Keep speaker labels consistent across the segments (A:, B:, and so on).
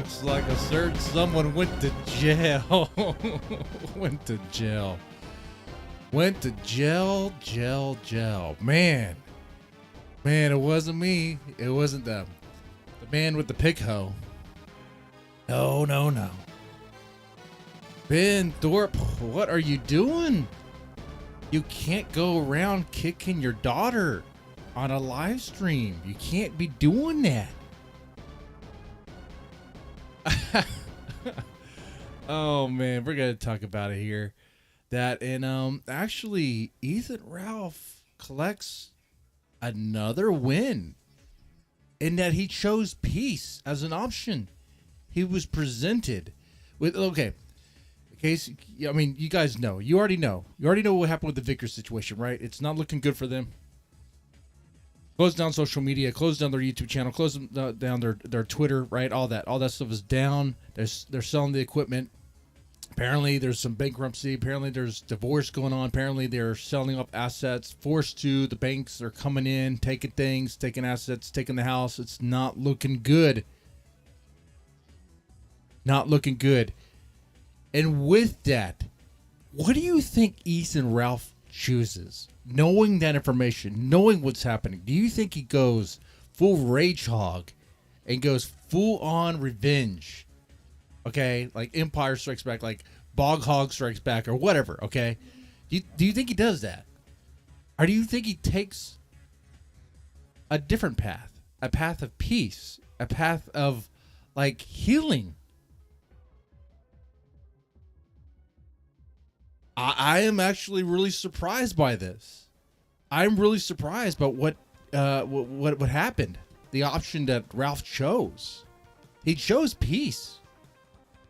A: looks like a certain someone went to jail. Went to jail. Went to jail. Man, it wasn't me. It wasn't the man with the pig hoe. No. Ben Thorp, what are you doing? You can't go around kicking your daughter on a live stream. You can't be doing that. Oh man, we're gonna talk about it here. That and actually Ethan Ralph collects another win in that he chose peace as an option. He was presented with case, I mean, you guys know. You already know what happened with the Vickers situation, right? It's not looking good for them. Closed down social media, closed down their YouTube channel, closed down their Twitter, right? All that stuff is down. They're selling the equipment. Apparently, there's some bankruptcy. Apparently, there's divorce going on. Apparently, they're selling up assets. Forced to. The banks are coming in, taking things, taking assets, taking the house. It's not looking good. Not looking good. And with that, what do you think Ethan Ralph chooses? Knowing that information, knowing what's happening, do you think he goes full rage hog and goes full on revenge? Okay, like Empire Strikes Back, like Bog Hog Strikes Back, or whatever, okay? Do you think he does that? Or do you think he takes a different path? A path of peace? A path of, like, healing? I am actually really surprised by this. I'm really surprised by what happened. The option that Ralph chose. He chose peace.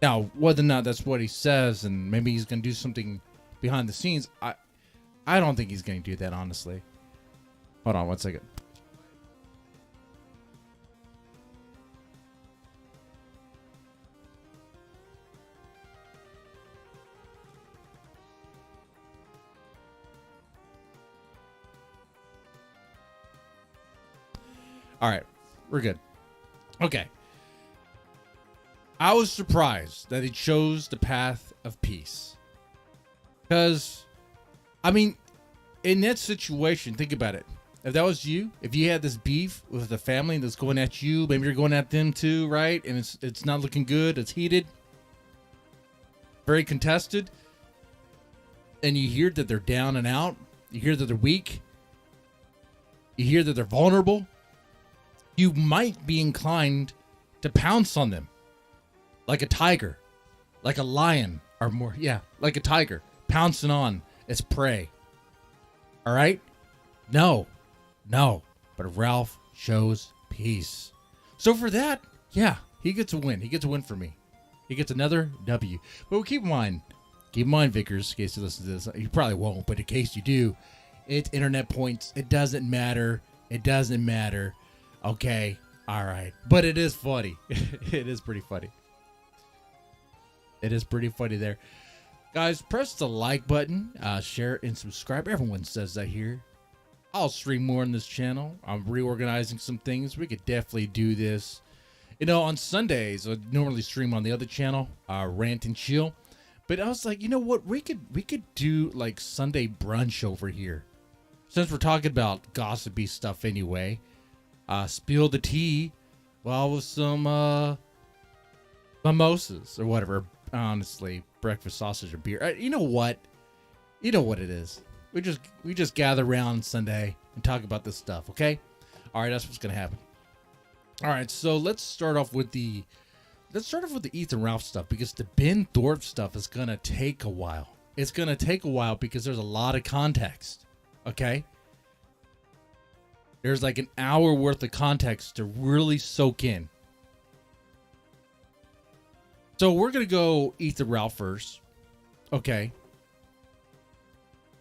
A: Now, whether or not that's what he says, and maybe he's going to do something behind the scenes, I don't think he's going to do that, honestly. Hold on one second. All right, we're good. Okay. I was surprised that he chose the path of peace. Because, I mean, in that situation, think about it. If that was you, if you had this beef with the family that's going at you, maybe you're going at them too, right? And it's not looking good. It's heated. Very contested. And you hear that they're down and out. You hear that they're weak. You hear that they're vulnerable. You might be inclined to pounce on them. Like a tiger. Like a lion. Or more, yeah, like a tiger. Pouncing on its prey. Alright? No. But Ralph chose peace. So for that, yeah, he gets a win. He gets a win for me. He gets another W. But keep in mind, Vickers, in case you listen to this. You probably won't, but in case you do, it's internet points. It doesn't matter. Okay, all right. But it is funny. It is pretty funny. It is pretty funny there. Guys, press the like button, share, and subscribe. Everyone says that here. I'll stream more on this channel. I'm reorganizing some things. We could definitely do this. You know, on Sundays, I normally stream on the other channel, Rant and Chill. But I was like, you know what? We could do, like, Sunday brunch over here. Since we're talking about gossipy stuff anyway. Spill the tea while with some mimosas or whatever. Honestly, breakfast sausage or beer. You know what? You know what it is. We just gather around Sunday and talk about this stuff, okay? All right, that's what's gonna happen. All right, so let's start off with the Ethan Ralph stuff, because the Ben Thorp stuff is gonna take a while. It's gonna take a while because there's a lot of context. Okay. There's like an hour worth of context to really soak in. So we're going to go Ethan Ralph first. Okay.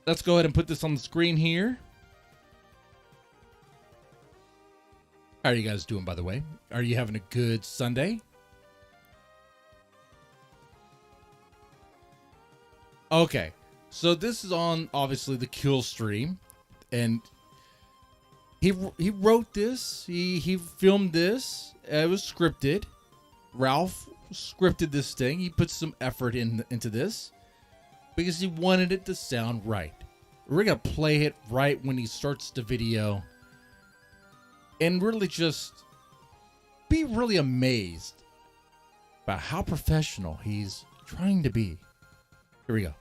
A: Let's go ahead and put this on the screen here. How are you guys doing, by the way? Are you having a good Sunday? Okay. So this is on, obviously, the Kill stream. And he wrote this. He filmed this. It was scripted. Ralph scripted this thing. He put some effort into this because he wanted it to sound right. We're going to play it right when he starts the video and really just be really amazed about how professional he's trying to be. Here we go.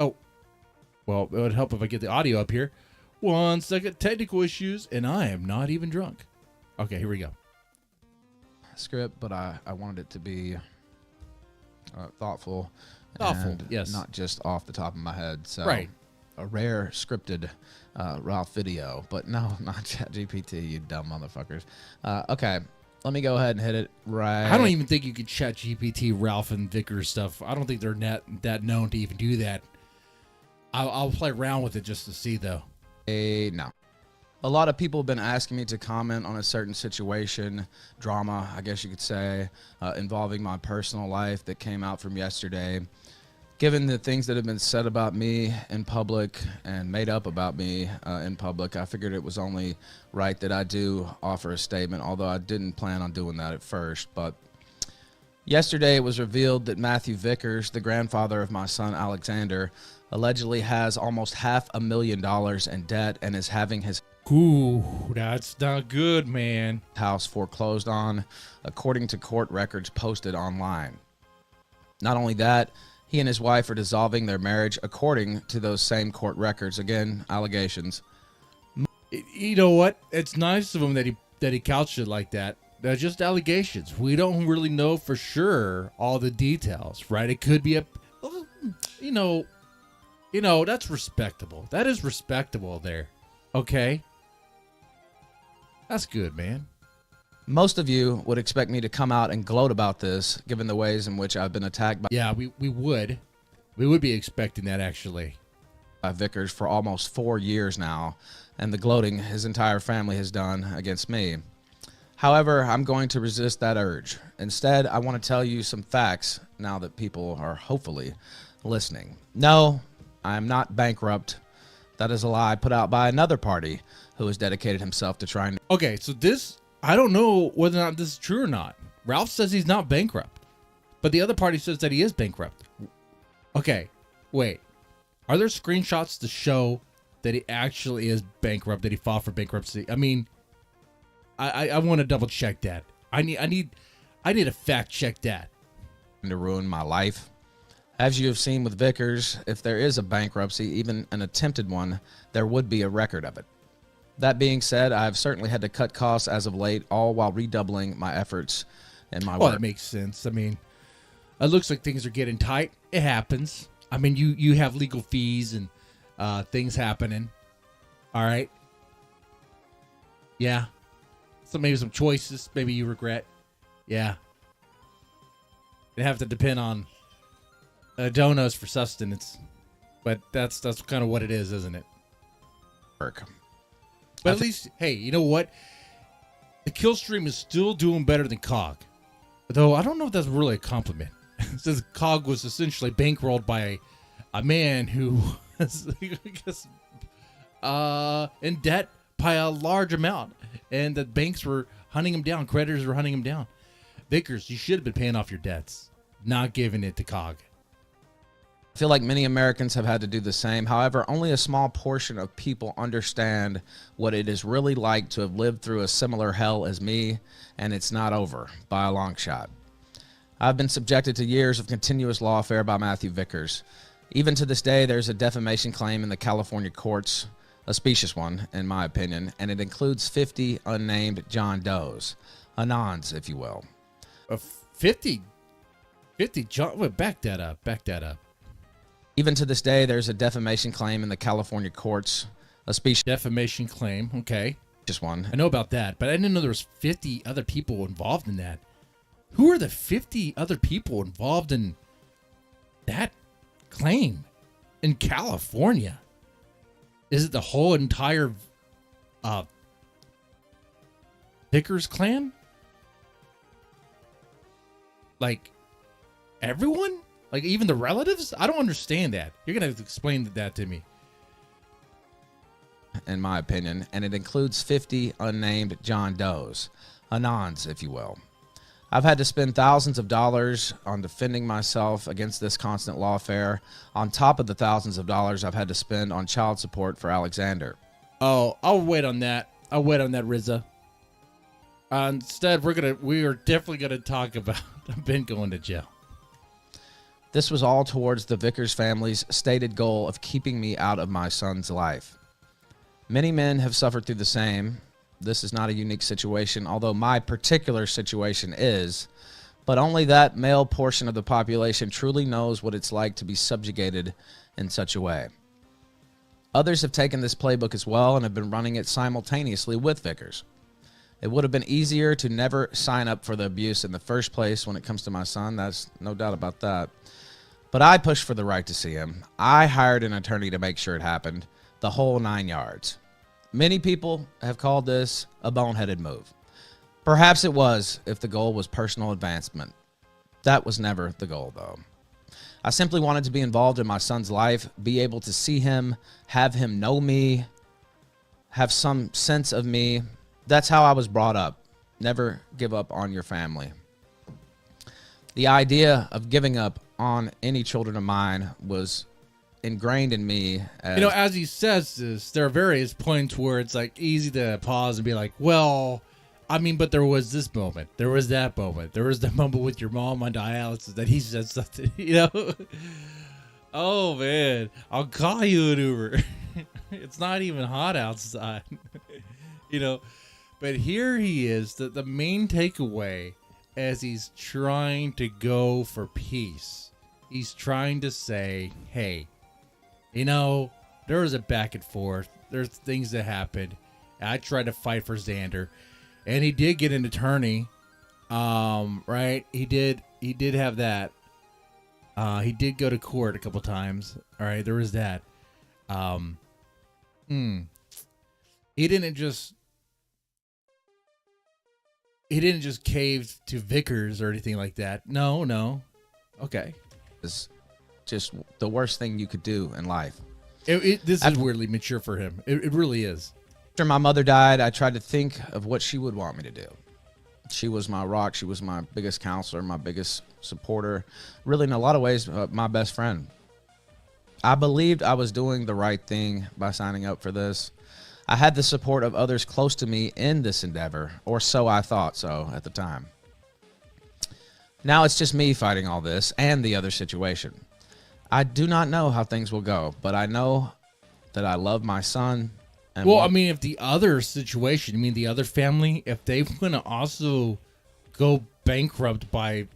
A: Oh, well, it would help if I get the audio up here. 1 second, technical issues, and I am not even drunk. Okay, here we go.
B: Script, but I wanted it to be thoughtful.
A: Thoughtful,
B: and
A: yes.
B: Not just off the top of my head. So
A: Right.
B: A rare scripted Ralph video, but no, not ChatGPT, you dumb motherfuckers. Okay, let me go ahead and hit it right.
A: I don't even think you could ChatGPT Ralph and Vickers stuff. I don't think they're that known to even do that. I'll play around with it just to see, though.
B: No. A lot of people have been asking me to comment on a certain situation, drama, I guess you could say, involving my personal life that came out from yesterday. Given the things that have been said about me in public and made up about me in public, I figured it was only right that I do offer a statement, although I didn't plan on doing that at first. But yesterday it was revealed that Matthew Vickers, the grandfather of my son Alexander, allegedly has almost $500,000 in debt and is having his
A: That's not good, man.
B: house foreclosed on, according to court records posted online. Not only that, he and his wife are dissolving their marriage according to those same court records. Again, allegations.
A: You know what? It's nice of him that he couched it like that. They're just allegations. We don't really know for sure all the details, right? It could be that's respectable. That is respectable there. Okay? That's good, man.
B: Most of you would expect me to come out and gloat about this, given the ways in which I've been attacked
A: Yeah, we would. We would be expecting that, actually.
B: by Vickers for almost 4 years now, and the gloating his entire family has done against me. However, I'm going to resist that urge. Instead, I want to tell you some facts now that people are hopefully listening. No, I am not bankrupt. That is a lie put out by another party who has dedicated himself to trying to...
A: Okay, so this, I don't know whether or not this is true or not. Ralph says he's not bankrupt, but the other party says that he is bankrupt. Okay, wait. Are there screenshots to show that he actually is bankrupt, that he filed for bankruptcy? I mean, I want to double check that. I need to fact check that.
B: to ruin my life. As you have seen with Vickers, if there is a bankruptcy, even an attempted one, there would be a record of it. That being said, I have certainly had to cut costs as of late, all while redoubling my efforts in my
A: Well,
B: work.
A: that makes sense. I mean, it looks like things are getting tight. It happens. I mean, you have legal fees and things happening. All right. Yeah. So maybe some choices. Maybe you regret. Yeah. They have to depend on donuts for sustenance, but that's kind of what it is, isn't it?
B: Work.
A: But at least, hey, you know what? The kill stream is still doing better than COG. Though I don't know if that's really a compliment. Since COG was essentially bankrolled by a man who was, I guess, in debt by a large amount. And the banks were hunting him down. Creditors were hunting him down. Vickers, you should have been paying off your debts, not giving it to COG.
B: I feel like many Americans have had to do the same. However, only a small portion of people understand what it is really like to have lived through a similar hell as me, and it's not over by a long shot. I've been subjected to years of continuous lawfare by Matthew Vickers. Even to this day, there's a defamation claim in the California courts, a specious one, in my opinion, and it includes 50 unnamed John Does, Anons, if you will.
A: 50 John, wait, back that up.
B: Even to this day, there's a defamation claim in the California courts, a specious
A: Defamation claim, okay.
B: one.
A: I know about that, but I didn't know there was 50 other people involved in that. Who are the 50 other people involved in that claim in California? Is it the whole entire Vickers clan? Like, everyone? Like, even the relatives? I don't understand that. You're going to have to explain that to me.
B: in my opinion, and it includes 50 unnamed John Does, Anons, if you will. I've had to spend thousands of dollars on defending myself against this constant lawfare, on top of the thousands of dollars I've had to spend on child support for Alexander.
A: Oh, I'll wait on that. I'll wait on that, Rizza. Instead, we are definitely gonna talk about Ben going to jail.
B: This was all towards the Vickers family's stated goal of keeping me out of my son's life. Many men have suffered through the same. This is not a unique situation, although my particular situation is, but only that male portion of the population truly knows what it's like to be subjugated in such a way. Others have taken this playbook as well and have been running it simultaneously with Vickers. It would have been easier to never sign up for the abuse in the first place when it comes to my son. That's no doubt about that. But I pushed for the right to see him. I hired an attorney to make sure it happened. The whole 9 yards. Many people have called this a boneheaded move. Perhaps it was if the goal was personal advancement. That was never the goal, though. I simply wanted to be involved in my son's life, be able to see him, have him know me, have some sense of me. That's how I was brought up. Never give up on your family. The idea of giving up on any children of mine was ingrained in me.
A: As he says this, there are various points where it's like easy to pause and be like, well, I mean, but there was this moment. There was that moment. There was the moment with your mom on dialysis that he said something, Oh, man, I'll call you an Uber. It's not even hot outside, But here he is, the main takeaway as he's trying to go for peace. He's trying to say, hey, there was a back and forth. There's things that happened. I tried to fight for Xander, and he did get an attorney. Right? He did have that. He did go to court a couple times. All right, there was that. He didn't just cave to Vickers or anything like that. No. Okay.
B: It's just the worst thing you could do in life.
A: This is weirdly mature for him. It really is.
B: After my mother died, I tried to think of what she would want me to do. She was my rock. She was my biggest counselor, my biggest supporter. Really, in a lot of ways, my best friend. I believed I was doing the right thing by signing up for this. I had the support of others close to me in this endeavor, or so I thought so at the time. Now it's just me fighting all this and the other situation. I do not know how things will go, but I know that I love my son. And
A: if the other situation, you mean the other family, if they're going to also go bankrupt by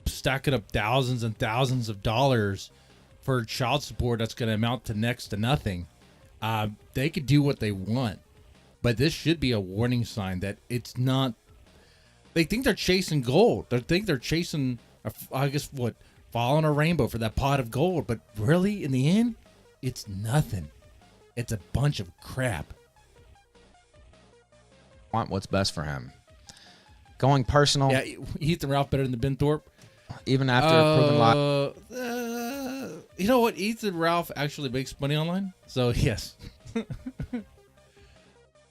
A: stacking up thousands and thousands of dollars for child support that's going to amount to next to nothing, they could do what they want. But this should be a warning sign that it's not. They think they're chasing gold. They think they're chasing, following a rainbow for that pot of gold. But really, in the end, it's nothing. It's a bunch of crap.
B: Want what's best for him. Going personal.
A: Yeah, Ethan Ralph better than Ben Thorp.
B: Even after proven life.
A: You know what? Ethan Ralph actually makes money online. So, yes.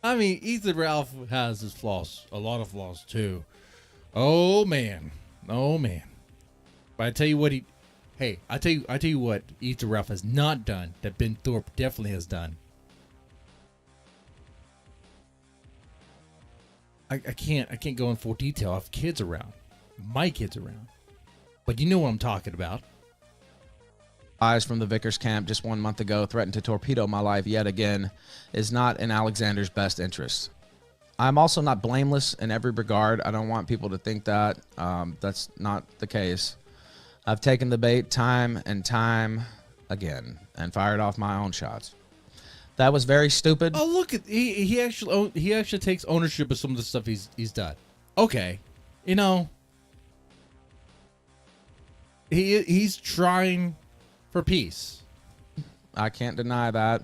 A: Ethan Ralph has his flaws. A lot of flaws, too. Oh, man. But I tell you what I tell you what Ethan Ralph has not done that Ben Thorp definitely has done. I can't go in full detail. I have kids around. My kids around. But you know what I'm talking about.
B: Eyes from the Vickers camp just 1 month ago threatened to torpedo my life yet again is not in Alexander's best interest. I'm also not blameless in every regard. I don't want people to think that. That's not the case. I've taken the bait time and time again and fired off my own shots. That was very stupid.
A: Oh, look at he actually takes ownership of some of the stuff he's done. Okay, he's trying for peace.
B: I can't deny that.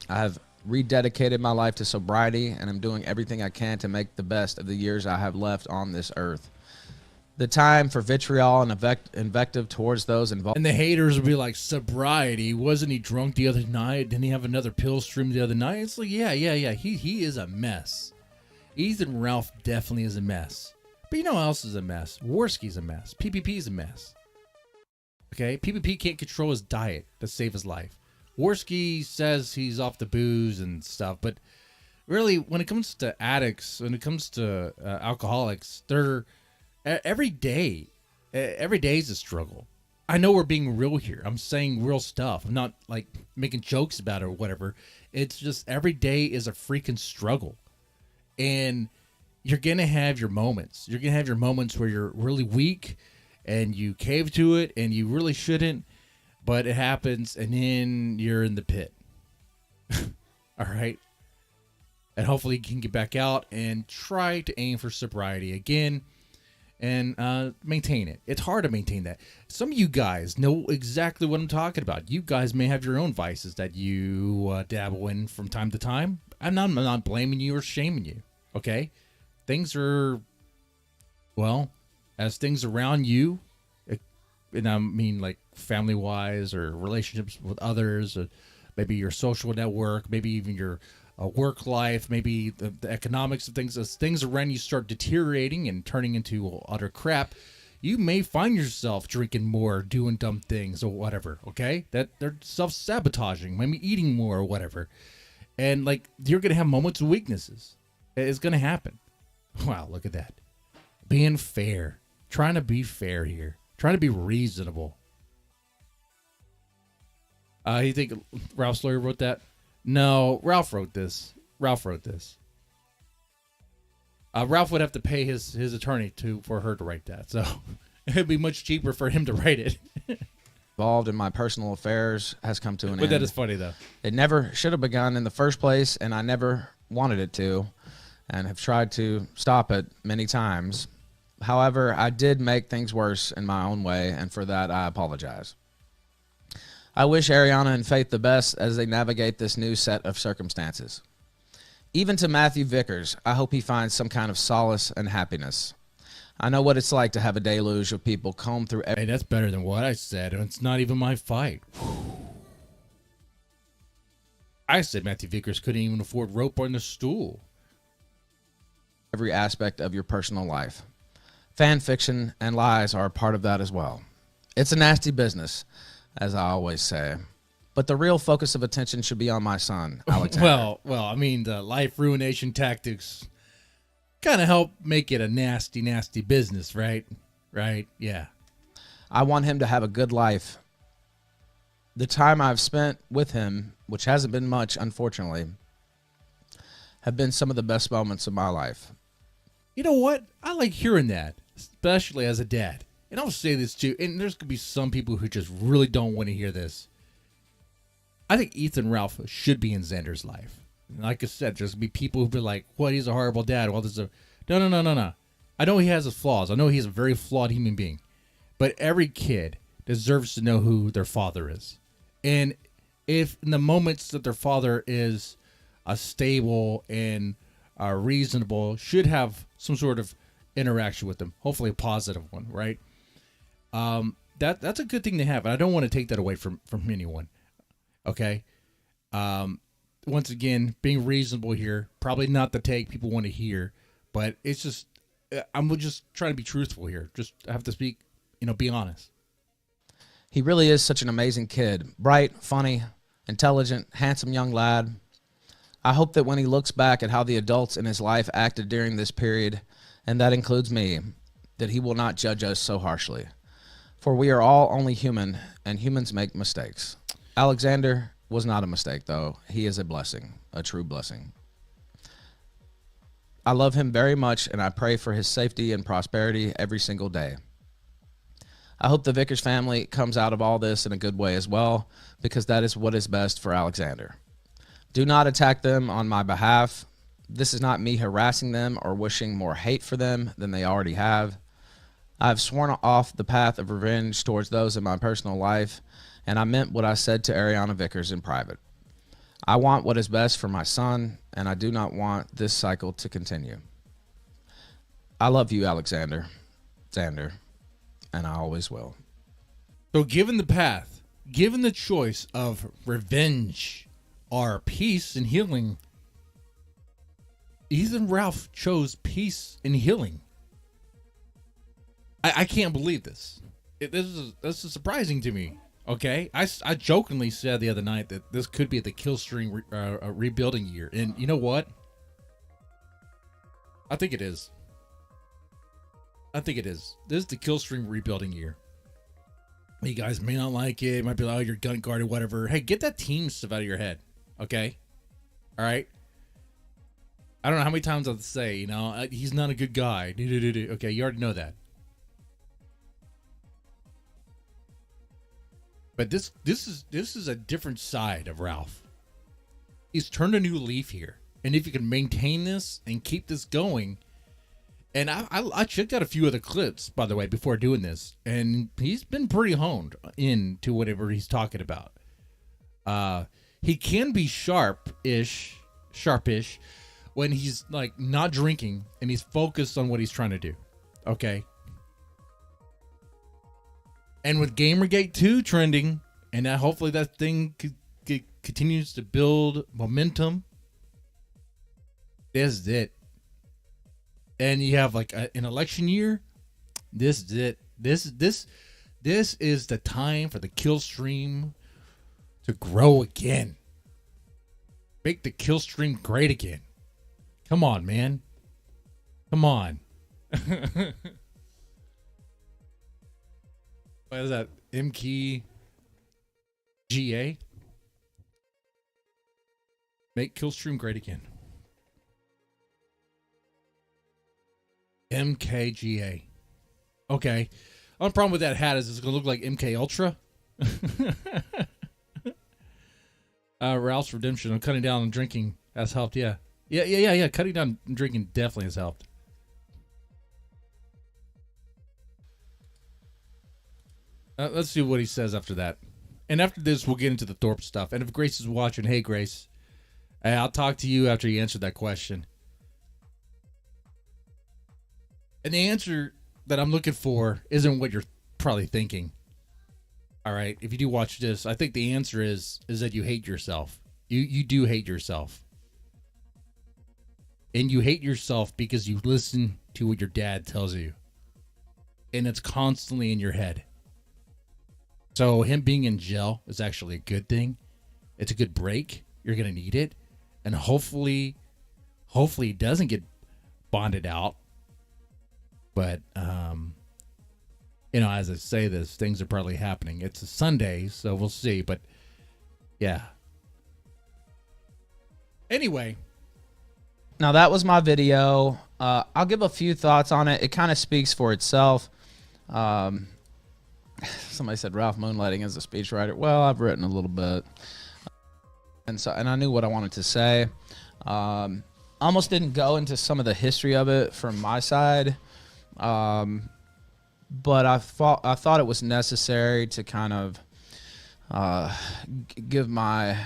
B: I have rededicated my life to sobriety, and I'm doing everything I can to make the best of the years I have left on this earth. The time for vitriol and invective towards those involved.
A: And the haters will be like, sobriety, wasn't he drunk the other night? Didn't he have another pill stream the other night? It's like, yeah. He is a mess. Ethan Ralph definitely is a mess. But you know who else is a mess? Worski's a mess. PPP's a mess. Okay? PPP can't control his diet to save his life. Worski says he's off the booze and stuff, but really, when it comes to addicts, when it comes to alcoholics, they're every day is a struggle. I know we're being real here. I'm saying real stuff. I'm not like making jokes about it or whatever. It's just every day is a freaking struggle. And you're going to have your moments. You're going to have your moments where you're really weak and you cave to it and you really shouldn't, but it happens and then you're in the pit. All right? And hopefully you can get back out and try to aim for sobriety again and maintain it. It's hard to maintain that. Some of you guys know exactly what I'm talking about. You guys may have your own vices that you dabble in from time to time. I'm not blaming you or shaming you, okay? Things are, well, as things around you, and I mean like family-wise or relationships with others, or maybe your social network, maybe even your work life, maybe the economics of things, as things around you start deteriorating and turning into utter crap, you may find yourself drinking more, doing dumb things or whatever, okay? That they're self-sabotaging, maybe eating more or whatever. And like, you're going to have moments of weaknesses. It's going to happen. Wow, look at that. Being fair. Trying to be fair here. Trying to be reasonable. You think Ralph's lawyer wrote that? No, Ralph wrote this. Ralph would have to pay his attorney for her to write that. So it'd be much cheaper for him to write it.
B: Involved in my personal affairs has come to an end.
A: But that is funny, though.
B: It never should have begun in the first place, and I never wanted it to, and have tried to stop it many times. However, I did make things worse in my own way, and for that, I apologize. I wish Ariana and Faith the best as they navigate this new set of circumstances. Even to Matthew Vickers, I hope he finds some kind of solace and happiness. I know what it's like to have a deluge of people comb through
A: Hey, that's better than what I said, and it's not even my fight. I said Matthew Vickers couldn't even afford rope on the stool.
B: Every aspect of your personal life. Fan fiction and lies are a part of that as well. It's a nasty business, as I always say. But the real focus of attention should be on my son, Alexander.
A: Well, I mean, the life ruination tactics kind of help make it a nasty, nasty business, right? Right? Yeah.
B: I want him to have a good life. The time I've spent with him, which hasn't been much, unfortunately, have been some of the best moments of my life.
A: You know what? I like hearing that, especially as a dad. And I'll say this too, and there's going to be some people who just really don't want to hear this. I think Ethan Ralph should be in Xander's life. And like I said, there's going to be people who be like, what, he's a horrible dad. Well, there's a... No. I know he has his flaws. I know he's a very flawed human being. But every kid deserves to know who their father is. And if in the moments that their father is stable and reasonable, should have some sort of interaction with them, hopefully a positive one, right? That's a good thing to have, and I don't want to take that away from anyone. Okay. Once again, being reasonable here, probably not the take people want to hear, but it's just, I'm just trying to be truthful here. Just have to speak, be honest.
B: He really is such an amazing kid. Bright, funny, intelligent, handsome young lad. I hope that when he looks back at how the adults in his life acted during this period, and that includes me, that he will not judge us so harshly. For we are all only human, and humans make mistakes. Alexander was not a mistake, though. He is a blessing, a true blessing. I love him very much, and I pray for his safety and prosperity every single day. I hope the Vickers family comes out of all this in a good way as well, because that is what is best for Alexander. Do not attack them on my behalf. This is not me harassing them or wishing more hate for them than they already have. I have sworn off the path of revenge towards those in my personal life, and I meant what I said to Ariana Vickers in private. I want what is best for my son, and I do not want this cycle to continue. I love you, Alexander. Xander, and I always will.
A: So given the path, given the choice of revenge or peace and healing, Ethan Ralph chose peace and healing. I can't believe this. This is surprising to me. Okay, I jokingly said the other night that this could be the Killstream rebuilding year, and you know what? I think it is. This is the Killstream rebuilding year. You guys may not like it. You might be like, oh, you're gun guarded, whatever. Hey, get that team stuff out of your head. Okay? All right? I don't know how many times I'll say, you know, he's not a good guy. Okay, you already know that. But this is a different side of Ralph. He's turned a new leaf here. And if you can maintain this and keep this going, and I checked out a few of the clips, by the way, before doing this, and he's been pretty honed into whatever he's talking about. He can be sharpish when he's like not drinking and he's focused on what he's trying to do. Okay. And with Gamergate 2 trending, and that hopefully that thing continues to build momentum, this is it. And you have like an election year. This is it. This is the time for the kill stream to grow again. Make the kill stream great again. Come on, man. Come on. What is that? MKey GA? Make Killstream great again. MKGA. Okay. Only problem with that hat is it's going to look like MK Ultra. Ralph's Redemption. I'm cutting down on drinking has helped. Yeah. Cutting down on drinking definitely has helped. Let's see what he says after that. And after this, we'll get into the Thorp stuff. And if Grace is watching, hey, Grace, I'll talk to you after you answer that question. And the answer that I'm looking for isn't what you're probably thinking. All right. If you do watch this, I think the answer is that you hate yourself. You do hate yourself. And you hate yourself because you listen to what your dad tells you. And it's constantly in your head. So him being in jail is actually a good thing. It's a good break. You're going to need it. And hopefully he doesn't get bonded out. But, as I say this, things are probably happening. It's a Sunday, so we'll see. But, yeah. Anyway.
B: Now, that was my video. I'll give a few thoughts on it. It kind of speaks for itself. Somebody said Ralph moonlighting as a speechwriter. Well, I've written a little bit. And I knew what I wanted to say. Almost didn't go into some of the history of it from my side. But I thought it was necessary to kind of give my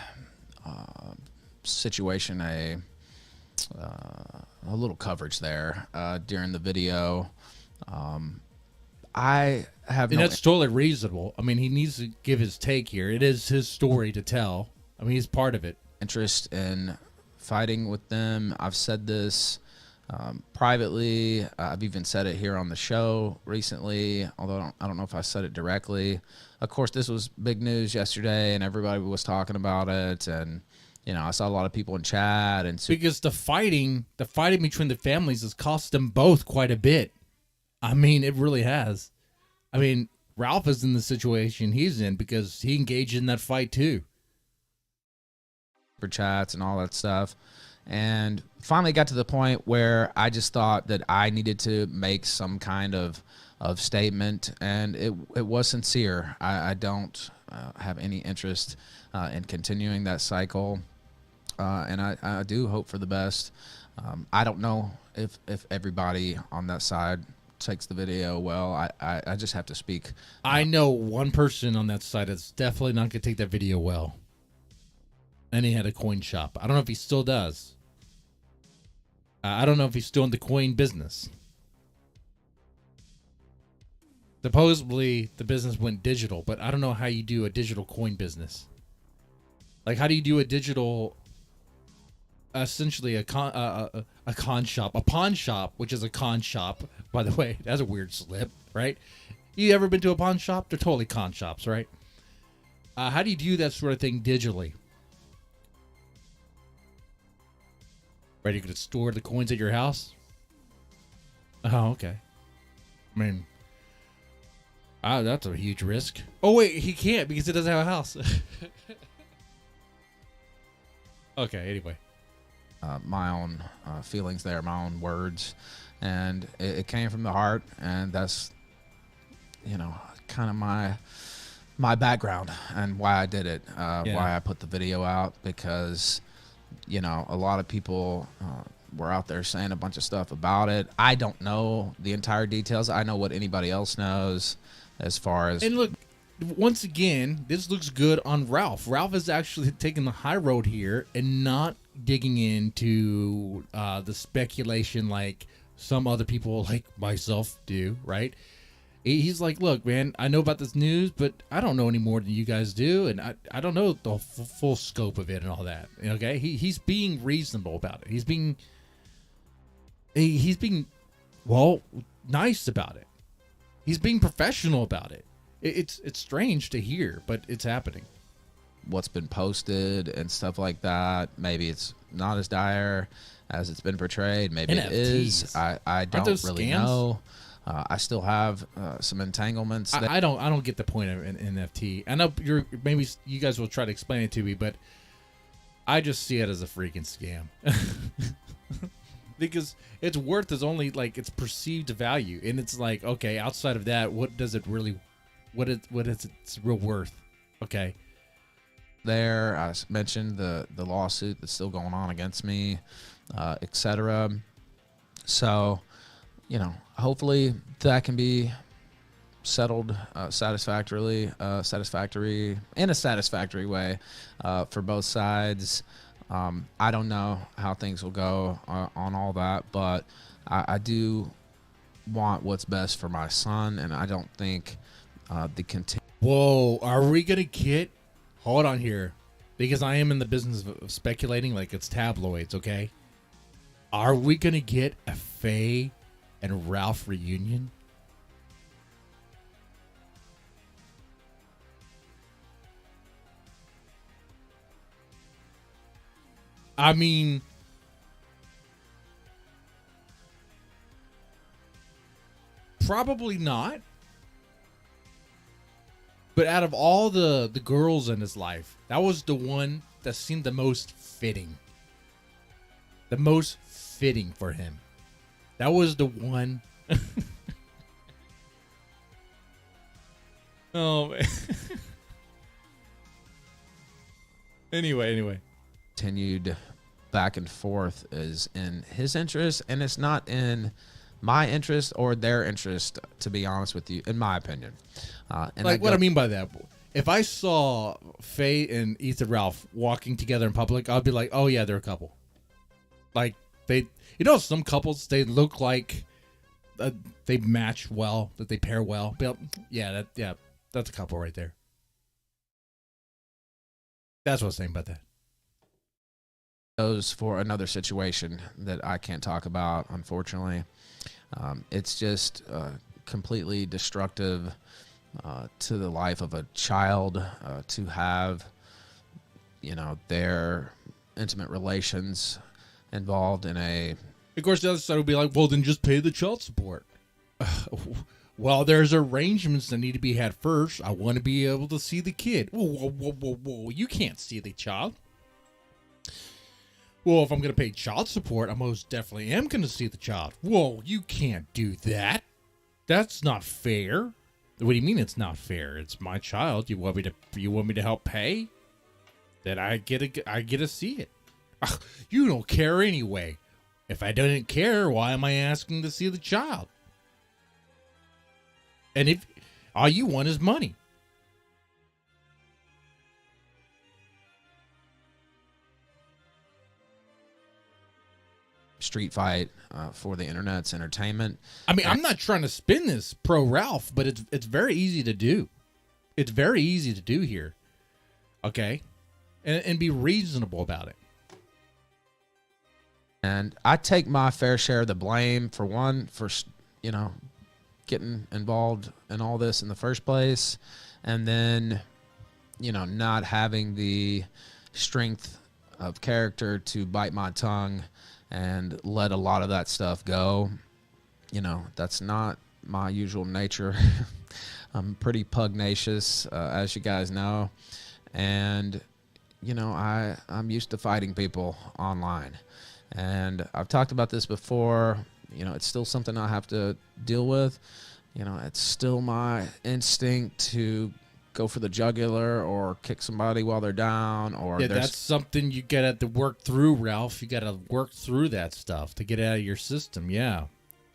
B: situation a little coverage there during the video. I have
A: and that's totally reasonable. I mean, he needs to give his take here. It is his story to tell. I mean, he's part of it.
B: Interest in fighting with them. I've said this privately. I've even said it here on the show recently, although I don't know if I said it directly. Of course, this was big news yesterday, and everybody was talking about it. And I saw a lot of people in chat, and
A: because the fighting between the families has cost them both quite a bit. I mean, it really has. I mean, Ralph is in the situation he's in because he engaged in that fight too.
B: For chats and all that stuff. And finally got to the point where I just thought that I needed to make some kind of statement, and it was sincere. I don't have any interest in continuing that cycle, and I do hope for the best. I don't know if everybody on that side takes the video well. I just have to speak.
A: I know one person on that side that's definitely not going to take that video well. And he had a coin shop. I don't know if he still does. I don't know if he's still in the coin business. Supposedly the business went digital, but I don't know how you do a digital coin business. Like, how do you do a digital, essentially a pawn shop, which is a con shop, by the way. That's a weird slip, right? You ever been to a pawn shop? They're totally con shops, right? How do you do that sort of thing digitally? Right, you could store the coins at your house? Oh, okay. I mean, that's a huge risk. Oh, wait, he can't because he doesn't have a house. Okay, anyway.
B: My own feelings there, my own words. And it came from the heart, and that's, kind of my background and why I did it, why I put the video out, because, a lot of people were out there saying a bunch of stuff about it. I don't know the entire details. I know what anybody else knows as far as...
A: And look, once again, this looks good on Ralph. Ralph is actually taking the high road here and not digging into the speculation like some other people like myself do, right? He's like, look, man, I know about this news, but I don't know any more than you guys do, and I don't know the full scope of it and all that. Okay, he's being reasonable about it. He's being nice about it. He's being professional about it. It's strange to hear, but it's happening.
B: What's been posted and stuff like that, maybe it's not as dire as it's been portrayed. Maybe NFTs. It is. I don't really know. I still have some entanglements.
A: I don't get the point of an NFT. I know maybe you guys will try to explain it to me, but I just see it as a freaking scam. Because its worth is only like its perceived value, and it's like, okay, outside of that, what does it really, what is its real worth? Okay.
B: There, I mentioned the lawsuit that's still going on against me, etc. So, hopefully that can be settled satisfactory in a satisfactory way for both sides. I don't know how things will go on all that, but I do want what's best for my son, and I don't think
A: Whoa, are we gonna get? Hold on here, because I am in the business of speculating like it's tabloids. Okay, are we gonna get a Faye and Ralph reunion? I mean, probably not. But out of all the girls in his life, that was the one that seemed the most fitting. The most fitting for him. That was the one. Oh, man. Anyway.
B: Continued back and forth is in his interest, and it's not in my interest or their interest, to be honest with you, in my opinion. And
A: like what I mean by that, if I saw Faye and Ethan Ralph walking together in public, I'd be like, oh yeah, they're a couple. Like some couples, they look like they match well, that they pair well. But yeah, that's a couple right there. That's what I was saying about that.
B: Goes for another situation that I can't talk about, unfortunately. It's just completely destructive to the life of a child to have, their intimate relations involved in a...
A: Of course, the other side would be like, well, then just pay the child support. Well, there's arrangements that need to be had first. I want to be able to see the kid. Whoa. You can't see the child. Well, if I'm going to pay child support, I most definitely am going to see the child. Whoa, you can't do that. That's not fair. What do you mean it's not fair? It's my child. You want me to help pay? Then I get to see it. Ugh, you don't care anyway. If I didn't care, why am I asking to see the child? And if all you want is money.
B: street fight for the internet's entertainment.
A: I mean, I'm not trying to spin this pro Ralph, but it's very easy to do. It's very easy to do here. Okay? And be reasonable about it.
B: And I take my fair share of the blame for getting involved in all this in the first place. And then, not having the strength of character to bite my tongue and let a lot of that stuff go. That's not my usual nature. I'm pretty pugnacious, as you guys know. And, I'm used to fighting people online. And I've talked about this before. It's still something I have to deal with. It's still my instinct to go for the jugular or kick somebody while they're down. Or
A: that's something you got to work through, Ralph. You got to work through that stuff to get it out of your system. Yeah.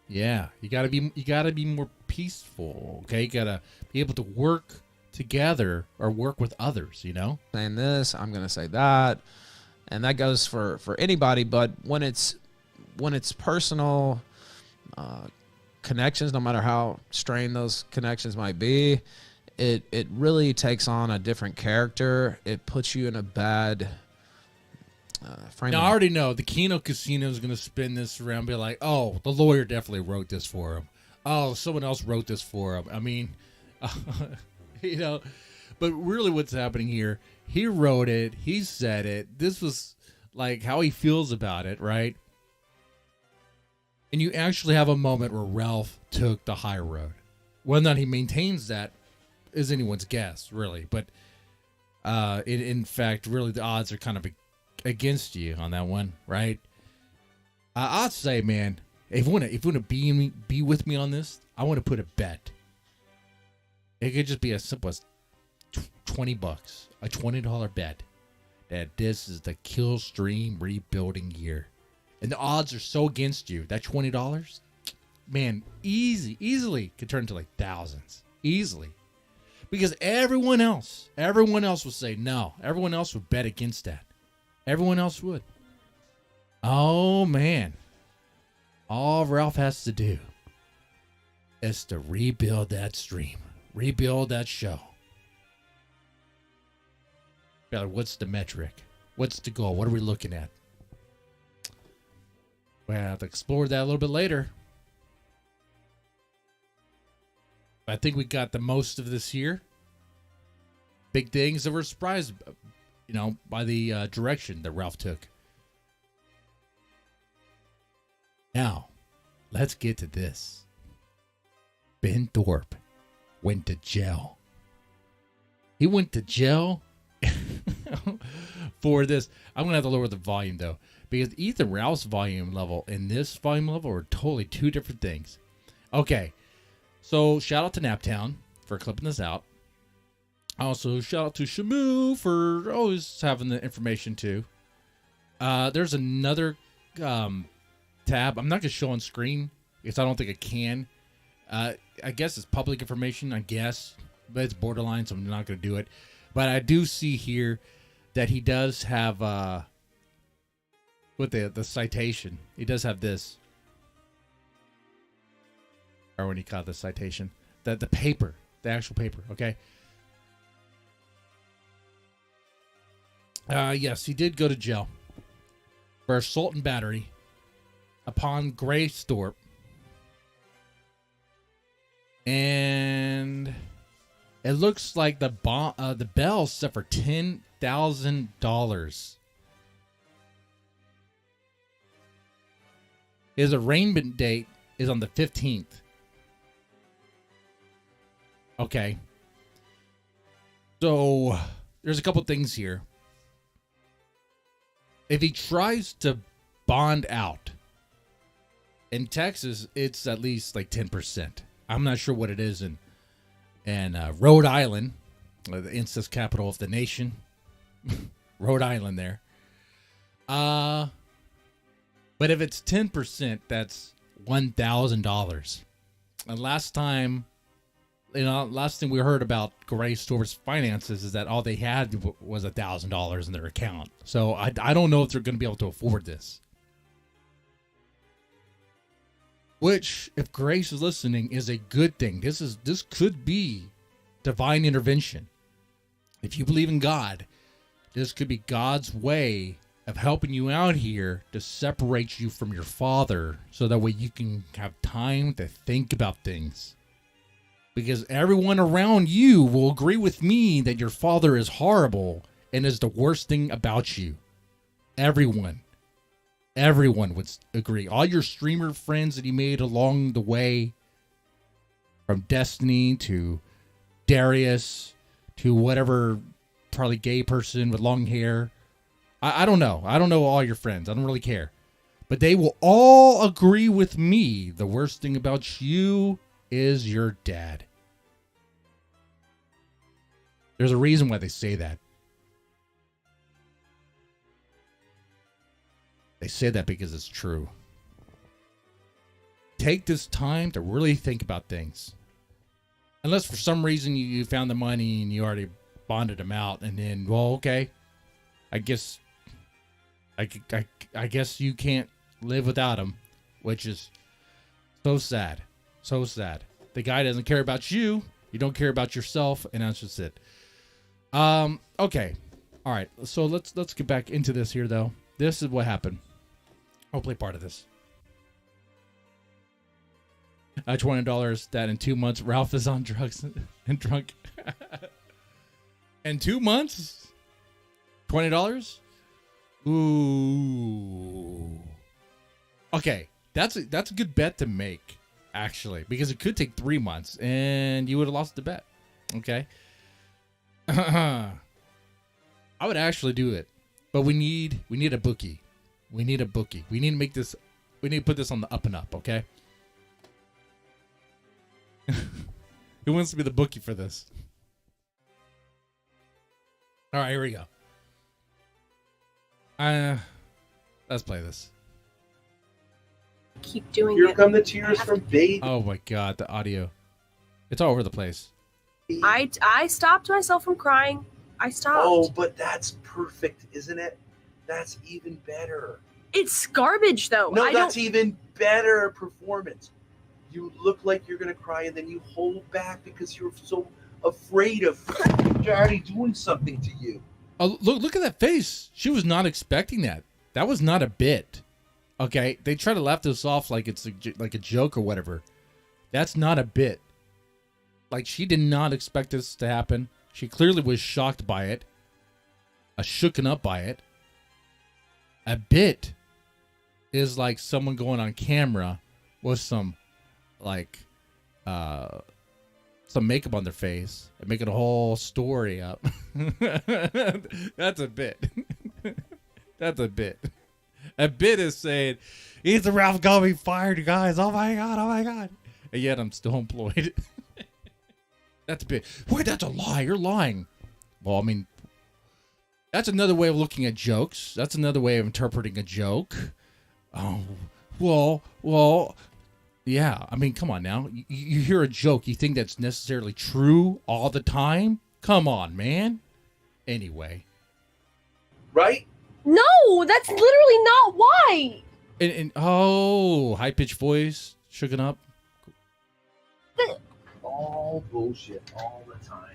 A: You got to be more peaceful. Okay, you got to be able to work together or work with others.
B: Saying this, I'm gonna say that, and that goes for anybody. But when it's personal connections, no matter how strained those connections might be, it really takes on a different character. It puts you in a bad frame.
A: Now, I already know the Keno Casino is going to spin this around and be like, oh, the lawyer definitely wrote this for him. Oh, someone else wrote this for him. I mean, but really what's happening here, he wrote it, he said it. This was like how he feels about it, right? And you actually have a moment where Ralph took the high road. Whether or not he maintains that is anyone's guess, really. But in fact, really the odds are kind of against you on that one, right? I'd say, man, if you want to be with me on this, I want to put a bet. It could just be as simple as $20, a $20 bet that this is the kill stream rebuilding year, and the odds are so against you that $20, man, easily could turn into like thousands, easily, because everyone else would say no. Everyone else would bet against that. Everyone else would. Oh, man. All Ralph has to do is to rebuild that stream. Rebuild that show. What's the metric? What's the goal? What are we looking at? We'll have to explore that a little bit later. I think we got the most of this year. Big things that we're surprised, by the direction that Ralph took. Now, let's get to this. Ben Thorp went to jail. He went to jail for this. I'm going to have to lower the volume, though, because Ethan Ralph's volume level and this volume level are totally two different things. Okay, so shout out to Naptown for clipping this out. Also, shout out to Shamu for always having the information, too. There's another tab. I'm not going to show on screen because I don't think I can. I guess it's public information, but it's borderline, so I'm not going to do it. But I do see here that he does have with the citation. He does have this. Or when he caught the citation. The paper. The actual paper, okay? Yes, he did go to jail for assault and battery upon Grace Thorp. And it looks like the bail set for $10,000. His arraignment date is on the 15th. Okay. So there's a couple things here. If he tries to bond out, in Texas, it's at least like 10%. I'm not sure what it is in Rhode Island, the incest capital of the nation. Rhode Island there. But if it's 10%, that's $1,000. And last thing we heard about Grace Thorp's finances is that all they had was $1,000 in their account. So I don't know if they're going to be able to afford this. which, if Grace is listening, is a good thing. This could be divine intervention. If you believe in God, this could be God's way of helping you out here to separate you from your father, so that way you can have time to think about things. Because everyone around you will agree with me that your father is horrible and is the worst thing about you. Everyone would agree. All your streamer friends that you made along the way, from Destiny to Darius to whatever probably gay person with long hair. I don't know. I don't know all your friends. I don't really care. But they will all agree with me. The worst thing about you is your dad. There's a reason why they say that. They say that because it's true. Take this time to really think about things. Unless for some reason you found the money and you already bonded them out, and then, well, okay, I guess you can't live without him, which is so sad. So sad. The guy doesn't care about you. You don't care about yourself, and that's just it. Okay. All right. So let's get back into this here, though. This is what happened. I'll play part of this. $20 that in 2 months Ralph is on drugs and drunk. In 2 months? $20? Ooh. Okay, that's a good bet to make, actually, because it could take 3 months and you would have lost the bet. Okay. I would actually do it, but we need a bookie. We need a bookie. We need to make this. We need to put this on the up and up. Okay. Who wants to be the bookie for this? All right, here we go. Let's play this.
C: Keep doing
D: Here
C: it.
D: come the tears from baby.
A: Oh my god, the audio. It's all over the place.
C: I stopped myself from crying. I stopped.
D: Oh, but that's perfect, isn't it? That's even better.
C: It's garbage, though.
D: No,
C: I
D: that's
C: don't.
D: even better performance. You look like you're gonna cry, and then you hold back because you're so afraid of daddy doing something to you.
A: Oh, look at that face. She was not expecting that. That was not a bit. Okay, they try to laugh this off like it's like a joke or whatever. That's not a bit. Like, she did not expect this to happen. She clearly was shocked by it, shooken up by it. A bit is like someone going on camera with some makeup on their face and making a whole story up. That's a bit. That's a bit. A bit is saying, Ethan Ralph got me fired, you guys. Oh my god, oh my god. And yet I'm still employed. That's a bit. Wait, that's a lie. You're lying. Well, I mean, that's another way of looking at jokes. That's another way of interpreting a joke. Oh, well, yeah. I mean, come on now. You hear a joke, you think that's necessarily true all the time? Come on, man. Anyway.
D: Right?
C: No, that's literally not why.
A: And high-pitched voice, shooken up.
D: All bullshit all the time.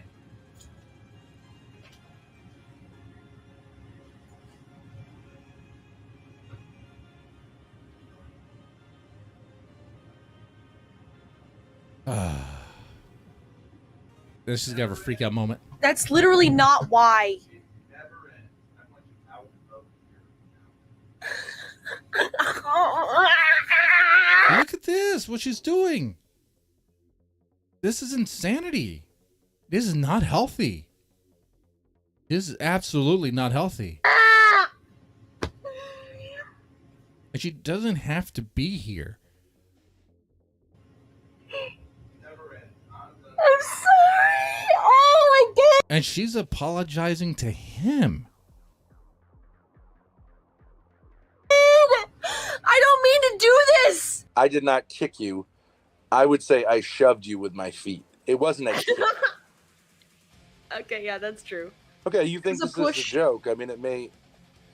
A: This is gonna have a freak out moment.
C: That's literally not why.
A: Look at this, what she's doing. This is insanity. This is not healthy. This is absolutely not healthy. And she doesn't have to be here.
C: I'm sorry. Oh my god.
A: And she's apologizing to him.
C: I don't mean to do this.
D: I did not kick you. I would say I shoved you with my feet. It wasn't a kick.
C: Okay, yeah, that's true.
D: Okay, you think
C: It's a
D: this is a
C: push.
D: joke. I mean, it may...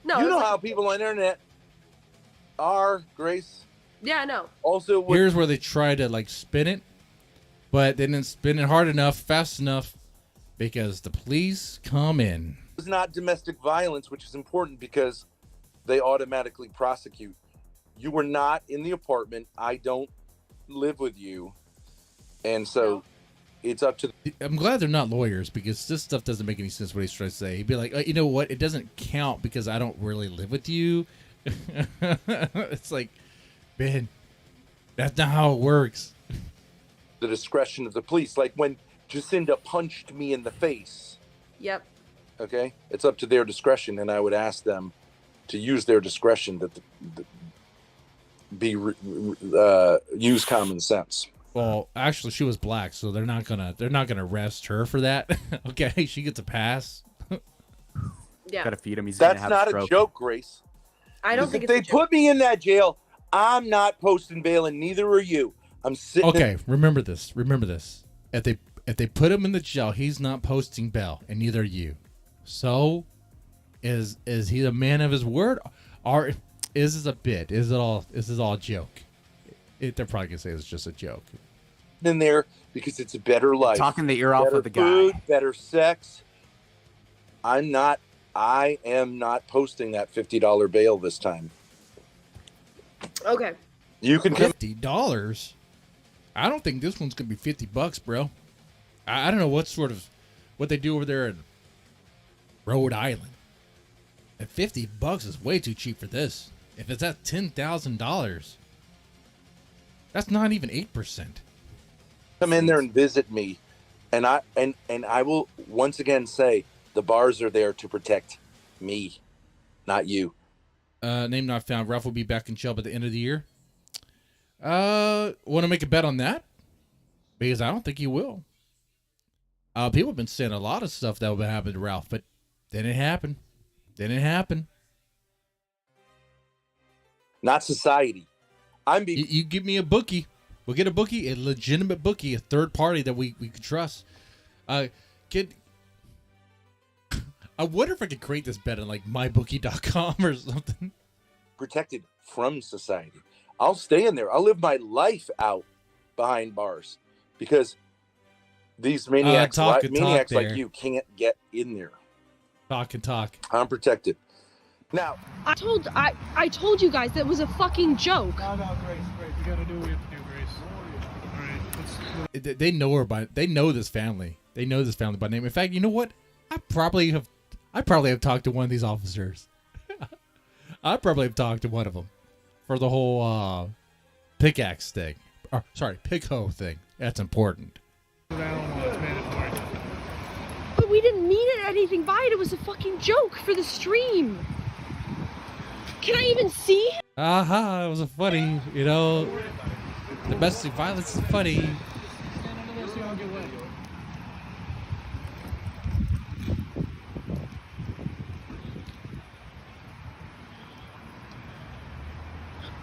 C: No,
D: you
C: it's
D: know
C: like-
D: how people on the internet are, Grace.
C: Yeah, I know.
D: Also,
A: Here's where they try to like spin it, but they didn't spin it hard enough, fast enough, because the police come in.
D: it was not domestic violence, which is important because they automatically prosecute. You were not in the apartment. I don't live with you, and so it's up to.
A: I'm glad they're not lawyers because this stuff doesn't make any sense. What he's trying to say, he'd be like, you know what? It doesn't count because I don't really live with you. It's like, man, that's not how it works.
D: The discretion of the police. Like when Jacinda punched me in the face.
C: Yep.
D: Okay, it's up to their discretion, and I would ask them to use their discretion use common sense.
A: Well, actually, she was black, so they're not gonna arrest her for that. Okay, she gets a pass.
C: Yeah.
E: Gotta feed him. He's
D: That's
E: gonna have
D: not
E: a stroke.
D: a joke, Grace.
C: I don't
D: If
C: think it's
D: they
C: a joke.
D: put me in that jail, I'm not posting bail, and neither are you. I'm sitting.
A: Okay, remember this. Remember this. If they put him in the jail, he's not posting bail, and neither are you. So, is he the man of his word, or is this a bit? Is it all a joke? They're probably gonna say it's just a joke.
D: in there because it's a better life.
E: Talking the ear off
D: Better
E: of the
D: food,
E: guy.
D: better sex. I am not posting that $50 bail this time.
C: Okay.
D: You can come.
A: $50. I don't think this one's gonna be $50, bro. I don't know what they do over there in Rhode Island. And $50 is way too cheap for this. If it's at $10,000, that's not even 8%.
D: Come in there and visit me, and I will once again say the bars are there to protect me, not you.
A: Name not found. Ralph will be back in jail by the end of the year. Want to make a bet on that? Because I don't think he will. People have been saying a lot of stuff that would happen to Ralph, but didn't happen. Didn't happen.
D: Not society.
A: You give me a bookie. We'll get a bookie, a legitimate bookie, a third party that we can trust. I wonder if I could create this bet on like mybookie.com or something.
D: protected from society. I'll stay in there. I'll live my life out behind bars because these maniacs,
A: talk
D: maniacs like
A: there.
D: you can't get in there.
A: Talk and talk.
D: I'm protected. Now,
F: I told you guys that was a fucking joke.
G: No, Grace. You gotta do what you have to do, Grace. All right,
A: They know her they know this family. They know this family by name. In fact, you know what? I probably have talked to one of these officers. I probably have talked to one of them for the whole pickaxe thing. Or, sorry, pick hoe thing. That's important.
G: it's mandatory.
F: But we didn't mean anything by it. It was a fucking joke for the stream. Can I even see?
A: Aha, it was a funny, domestic violence is funny.
G: Stand under there so you don't get wet.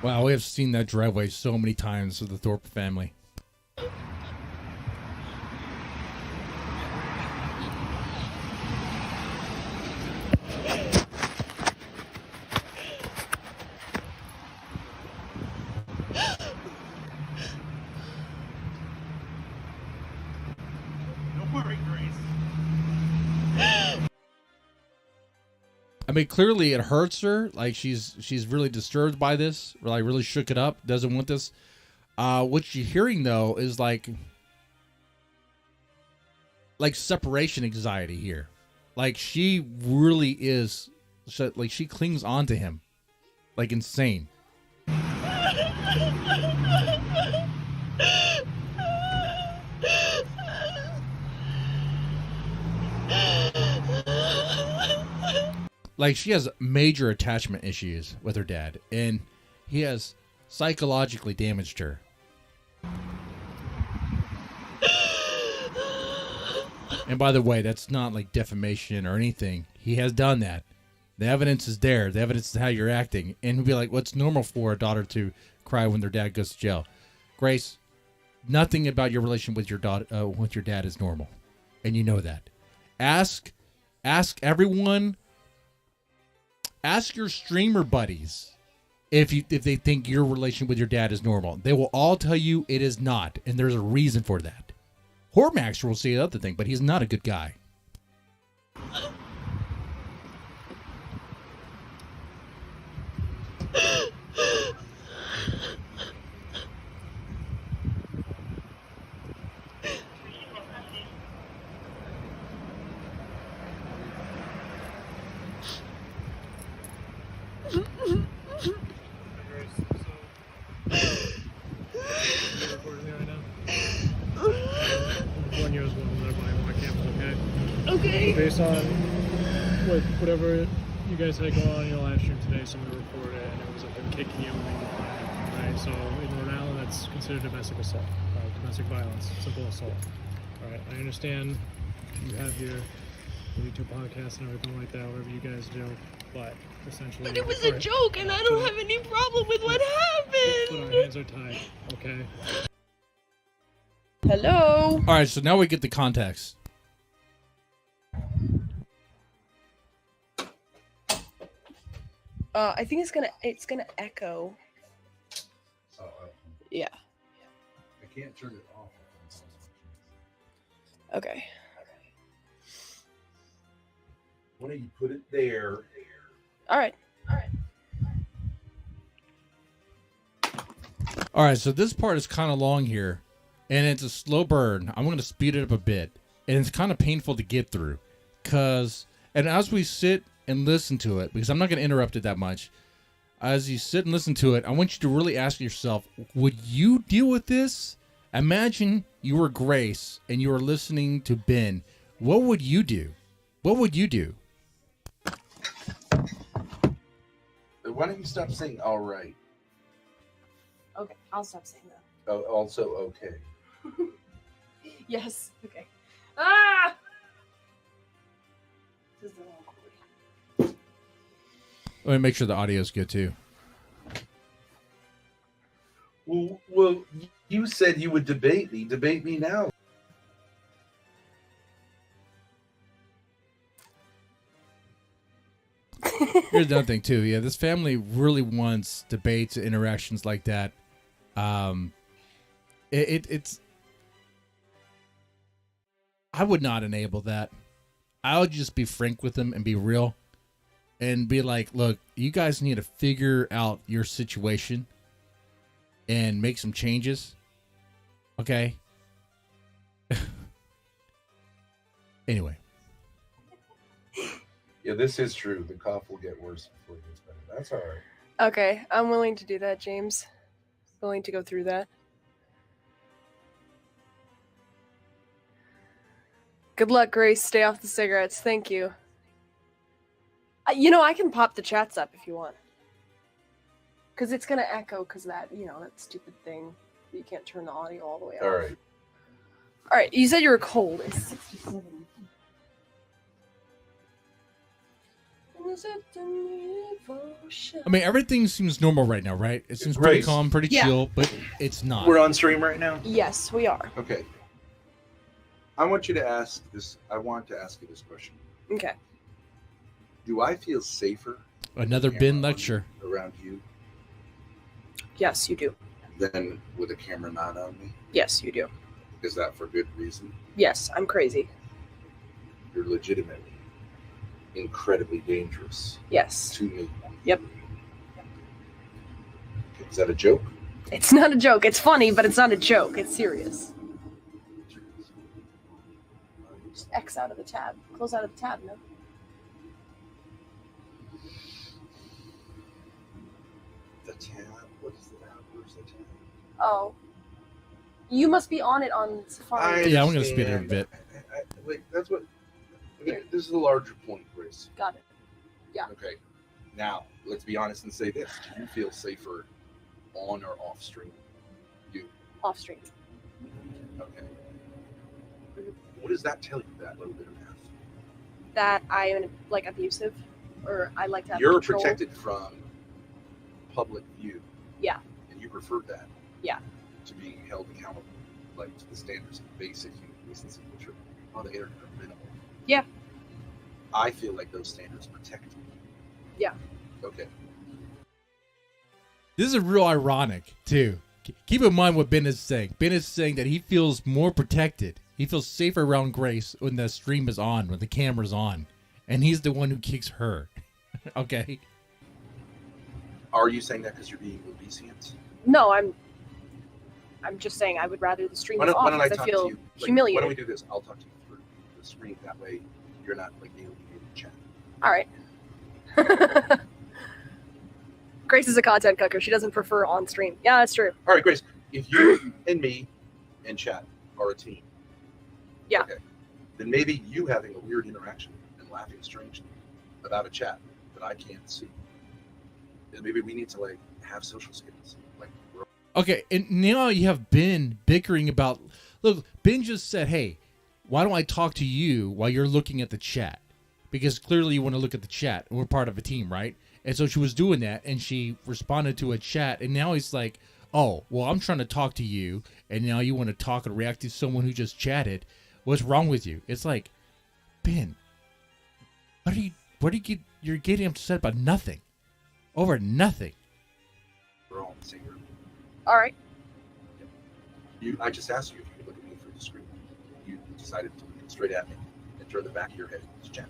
A: Wow, we have seen that driveway so many times with the Thorp family.
G: Don't worry, Grace.
A: I mean, clearly it hurts her. Like she's really disturbed by this. Like really shook it up. Doesn't want this. What you're hearing though is like separation anxiety here. Like she really is. Like she clings on to him, like insane. Like she has major attachment issues with her dad, and he has psychologically damaged her. And by the way, that's not like defamation or anything. He has done that. The evidence is there. The evidence is how you're acting. And he'll be like, what's normal for a daughter to cry when their dad goes to jail? Grace, nothing about your relation with your daughter, with your dad is normal. And you know that. Ask everyone. Ask your streamer buddies if they think your relation with your dad is normal. They will all tell you it is not, and there's a reason for that. Hormax will say the other thing, but he's not a good guy.
F: Okay.
G: Based on whatever you guys had going on in your live stream today, someone reported it and it was like them kicking you and making fun of you. Right? So in Rhode Island, that's considered domestic assault, right? Domestic violence, simple assault. All right. I understand you have your YouTube podcast and everything like that, whatever you guys do, but essentially.
F: But it was a joke, and I don't have any problem with what
G: But our
F: happened.
G: hands are tied. Okay.
F: Hello.
A: All right, so now we get the context.
F: I think it's gonna echo. Yeah.
E: I can't turn it off.
F: Okay.
E: Why don't you put it there?
F: All right.
A: All right, so this part is kind of long here, and it's a slow burn. I'm going to speed it up a bit, and it's kind of painful to get through, and as we sit and listen to it, because I'm not going to interrupt it that much, as you sit and listen to it, I want you to really ask yourself, would you deal with this? Imagine you were Grace and you were listening to Ben. What would you do? What would you do?
E: Why don't you stop saying all right?
C: Okay, I'll stop saying that.
E: Oh, also okay.
C: Yes. Okay. Ah! This is the wrong cord.
A: Let me make sure the audio is good too.
E: Well, you said you would debate me. Debate me now.
A: Here's another thing too. Yeah, this family really wants debates, interactions like that. It's. I would not enable that. I would just be frank with them and be real, and be like, "Look, you guys need to figure out your situation, and make some changes." Okay. Anyway.
E: Yeah, this is true. The cough will get worse before it gets better. That's all right.
C: Okay, I'm willing to do that, James. Willing to go through that. Good luck, Grace. Stay off the cigarettes. Thank you. I can pop the chats up if you want. Because it's going to echo because that stupid thing. You can't turn the audio all the way off.
E: All right.
C: All right, you said you were cold. It's 67.
A: I mean, everything seems normal right now, right? It seems pretty
E: Grace.
A: calm, pretty
C: Yeah.
A: chill, but it's not.
E: We're on stream right now?
C: Yes, we are.
E: Okay. I want you to ask this. I want to ask you this question.
C: Okay.
E: Do I feel safer
A: Another
E: camera
A: bin
E: on-
A: lecture.
E: around you
C: Yes, you do.
E: than with a camera not on me?
C: Yes, you do.
E: Is that for good reason?
C: Yes, I'm crazy.
E: You're legitimately incredibly dangerous
C: Yes.
E: to me.
C: Yep.
E: Is that a joke?
C: It's not a joke. It's funny, but it's not a joke. It's serious. Just X out of the tab. Close out of the tab, no?
E: The tab? What is the tab? Where's the tab?
C: Oh. You must be on it on Safari.
A: Yeah, I'm gonna speed it up a bit.
E: Wait, that's what. Okay, this is a larger point, Grace.
C: Got it. Yeah.
E: Okay. Now, let's be honest and say this: do you feel safer on or off stream? You.
C: Off stream.
E: Okay. What does that tell you? That little bit of math.
C: That I am abusive, or I like to have
E: You're
C: control.
E: protected from public view.
C: Yeah.
E: And you preferred that.
C: Yeah.
E: To being held accountable, like to the standards of basic human decency, which are on the internet are minimal.
C: Yeah.
E: I feel like those standards protect you.
C: Yeah.
E: Okay.
A: This is real ironic, too. Keep in mind what Ben is saying. Ben is saying that he feels more protected. He feels safer around Grace when the stream is on, when the camera's on. And he's the one who kicks her. Okay?
E: Are you saying that because you're being obedient?
C: No, I'm just saying I would rather the stream
E: Why
C: was
E: don't,
C: off
E: why don't I
C: because I
E: talk
C: feel
E: to you? Why
C: humiliated.
E: don't we do this? I'll talk to you through the screen. That way, you're not like being obedient in chat.
C: All right. Grace is a content cooker. She doesn't prefer on stream. Yeah, that's true.
E: All right, Grace. If you and me and chat are a team,
C: Yeah.
E: okay, then maybe you having a weird interaction and laughing strangely about a chat that I can't see. And maybe we need to like have social skills. Like,
A: Okay, and now you have Ben bickering about... Look, Ben just said, hey, why don't I talk to you while you're looking at the chat? Because clearly you want to look at the chat. And we're part of a team, right? And so she was doing that, and she responded to a chat, and now he's like, oh, well, I'm trying to talk to you, and now you want to talk and react to someone who just chatted. What's wrong with you? It's like, Ben, you're getting upset about nothing. Over nothing.
E: we're all in the same room.
C: All right.
E: I just asked you if you could look at me through the screen. You decided to look straight at me and turn the back of your head to chat.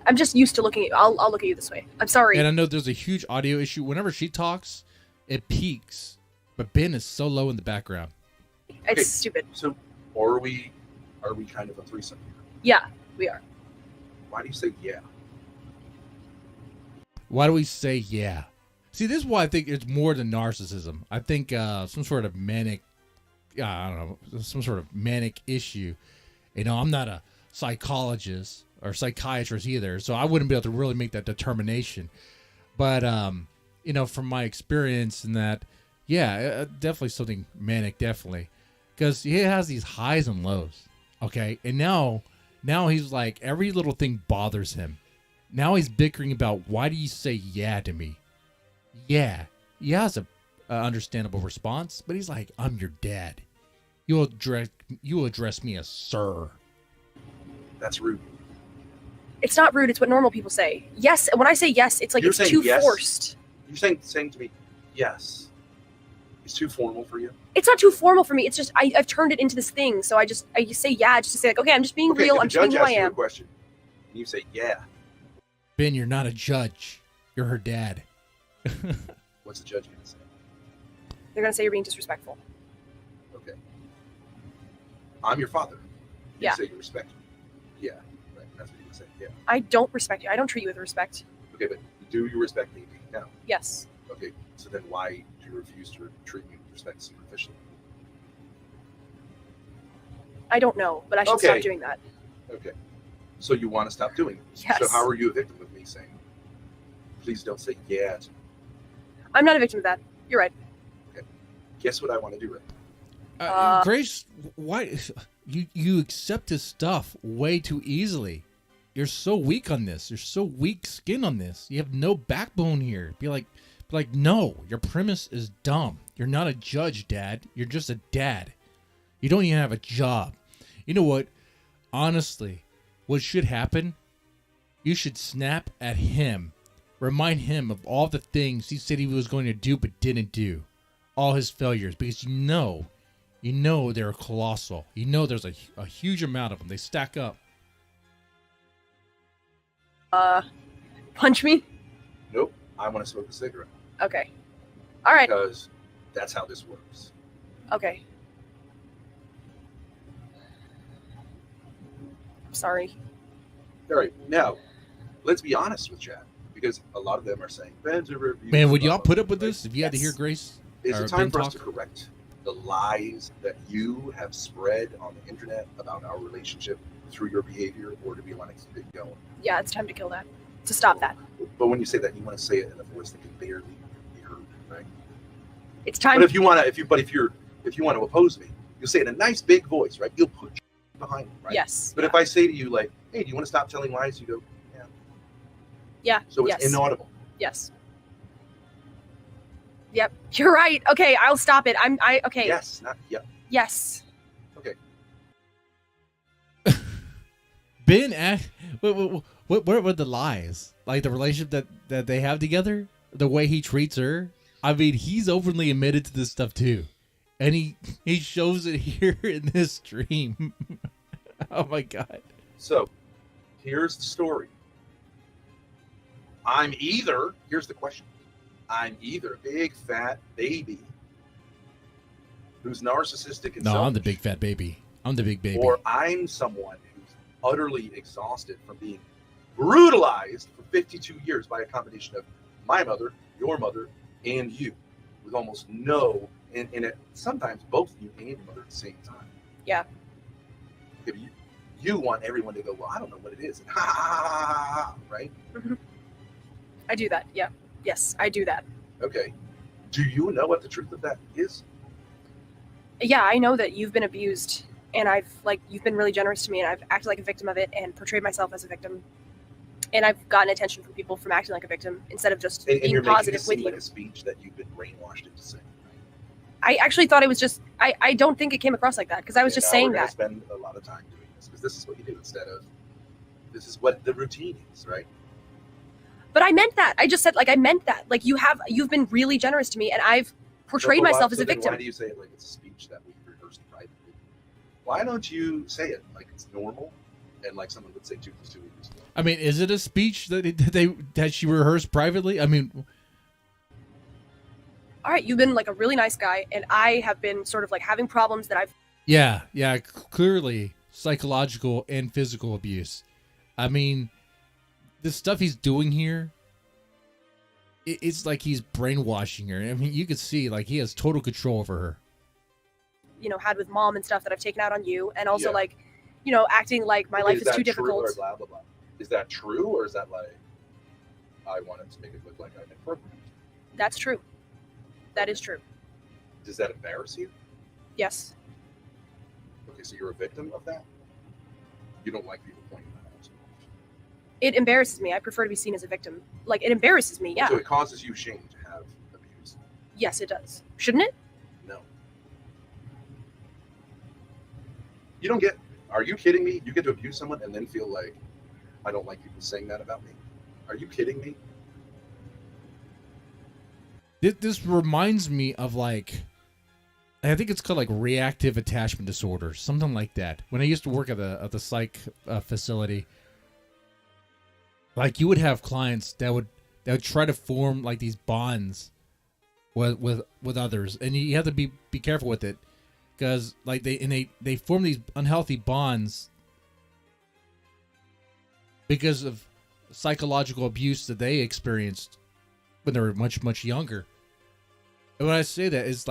C: I'm just used to looking at you. I'll look at you this way. I'm sorry.
A: And I know there's a huge audio issue. Whenever she talks, it peaks. But Ben is so low in the background.
C: It's
E: Okay.
C: stupid.
E: So, or are we kind of a threesome here?
C: Yeah, we are.
E: Why do you say yeah?
A: Why do we say yeah? See, this is why I think it's more than narcissism. I think some sort of manic, I don't know, some sort of manic issue. You know, I'm not a psychologist or psychiatrist either, so I wouldn't be able to really make that determination. But, you know, from my experience in that, yeah, definitely something manic, definitely. Because he has these highs and lows, okay? And now he's like, every little thing bothers him. Now he's bickering about, why do you say yeah to me? Yeah. Yeah is a understandable response, but he's like, I'm your dad. You will address me as sir.
E: That's rude.
C: It's not rude. It's what normal people say. Yes. When I say yes, it's like
E: You're
C: it's
E: saying
C: too
E: yes?
C: forced.
E: You're saying to me, yes. It's too formal for you?
C: It's not too formal for me. It's just I've turned it into this thing. So I say yeah just to say like, okay, I'm just being real.
E: If
C: I'm
E: the
C: just being
E: judge
C: who I
E: asks you a
C: am.
E: question, and you say yeah.
A: Ben, you're not a judge. You're her dad.
E: What's the judge going to say?
C: They're gonna say you're being disrespectful.
E: Okay. I'm your father. You
C: Yeah.
E: say you respect me. Yeah. Right. That's what you would say. Yeah.
C: I don't respect you. I don't treat you with respect.
E: Okay, but do you respect me deep down?
C: Yes.
E: Okay. So then why do you refuse to treat me with respect superficially?
C: I don't know, but I should
E: Okay.
C: stop doing that.
E: Okay. So you want to stop doing it.
C: Yes.
E: So how are you a victim of me saying, please don't say yeah to me?
C: I'm not a victim of that. You're right.
E: Guess what I want to do right now?
A: Grace, why you accept his stuff way too easily? You're so weak on this. You're so weak skin on this. You have no backbone here. Be like, no, your premise is dumb. You're not a judge, Dad. You're just a dad. You don't even have a job. You know what? Honestly, what should happen? You should snap at him. Remind him of all the things he said he was going to do but didn't do. All his failures, because you know they're colossal. You know there's a huge amount of them. They stack up.
C: Punch me?
E: Nope. I want to smoke a cigarette
C: Okay. All right.
E: because that's how this works.
C: Okay. Sorry.
E: All right. Now, let's be honest with chat because a lot of them are saying, Ben's a review.
A: Man, would y'all put up with this if you had to
C: Yes.
A: hear Grace?
E: Is
A: or
E: it time
A: Ben
E: for us to
A: talk?
E: correct the lies that you have spread on the internet about our relationship through your behavior, or do we want to keep it going?
C: Yeah, it's time to kill that. To stop that.
E: But when you say that, you want to say it in a voice that can barely be heard, right?
C: It's time.
E: But if you want to oppose me, you'll say it in a nice big voice, right? You'll put behind me, right?
C: Yes.
E: But if I say to you, like, hey, do you want to stop telling lies? You go, yeah.
C: Yeah.
E: So it's
C: yes.
E: inaudible.
C: Yes. Yep. You're right. Okay, I'll stop it. Okay.
E: Yes, not yep.
C: Yes.
A: Ben, what were the lies? Like the relationship that they have together? The way he treats her? I mean, he's openly admitted to this stuff too. And he shows it here in this stream. Oh my God.
E: So, here's the story. Here's the question. I'm either a big fat baby who's narcissistic and
A: No,
E: selfish,
A: I'm the big fat baby. I'm the big baby.
E: or I'm someone who's utterly exhausted from being brutalized for 52 years by a combination of my mother, your mother, and you, with almost no, and sometimes both you and your mother at the same time.
C: Yeah.
E: If you want everyone to go, well, I don't know what it is, and ha ha ha ha ha, right?
C: I do that. Yeah. Yes, I do that.
E: Okay. Do you know what the truth of that is?
C: Yeah, I know that you've been abused, and you've been really generous to me, and I've acted like a victim of it and portrayed myself as a victim. And I've gotten attention from people from acting like a victim instead of just
E: And
C: being
E: you're
C: positive
E: making it seem
C: with
E: like
C: you.
E: a speech that you've been brainwashed into saying.
C: I actually thought it was just, I don't think it came across like that, because I was just saying
E: we're gonna
C: that.
E: spend a lot of time doing this because this is what you do instead of, this is what the routine is, right?
C: But I meant that. I just said, I meant that. You've been really generous to me, and I've portrayed myself as a victim.
E: Why do you say it like it's a speech that we rehearsed privately? Why don't you say it like it's normal and like someone would say 2 + 2 = 4?
A: I mean, is it a speech that she rehearsed privately? I mean,
C: All right, you've been a really nice guy, and I have been sort of having problems that I've.
A: yeah, clearly psychological and physical abuse. I mean, the stuff he's doing here, it's like he's brainwashing her. I mean, you could see he has total control over her.
C: Had with mom and stuff that I've taken out on you, and also
E: Yeah.
C: acting like my life is
E: that
C: too
E: true
C: difficult.
E: or blah, blah, blah? Is that true, or is that I wanted to make it look like I'm inappropriate?
C: That's true. That is true.
E: Does that embarrass you?
C: Yes.
E: Okay, so you're a victim of that? You don't like people pointing that out.
C: It embarrasses me. I prefer to be seen as a victim. It embarrasses me, yeah.
E: So it causes you shame to have abuse?
C: Yes, it does. Shouldn't it?
E: No. You don't get, are you kidding me? You get to abuse someone and then feel like, I don't like people saying that about me? Are you kidding me?
A: This reminds me of I think it's called reactive attachment disorder, something like that. When I used to work at the psych facility, you would have clients that would try to form these bonds with others, and you have to be careful with it because they form these unhealthy bonds because of psychological abuse that they experienced when they were much younger. And when I say that, it's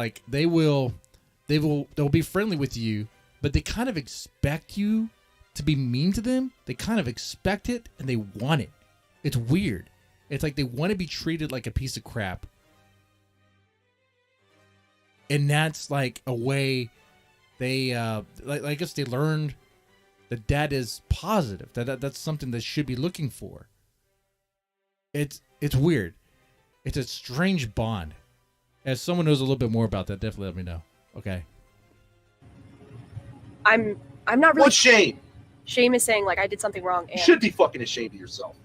A: they'll be friendly with you, but they kind of expect you to be mean to them. They kind of expect it and they want it. It's weird. It's they want to be treated like a piece of crap. And that's a way they I guess they learned that is positive. That's something they should be looking for. It's weird. It's a strange bond. As someone knows a little bit more about that, definitely let me know. Okay.
C: I'm not really.
E: What shame?
C: Shame is saying I did something wrong,
E: You
C: and
E: should be fucking ashamed of yourself.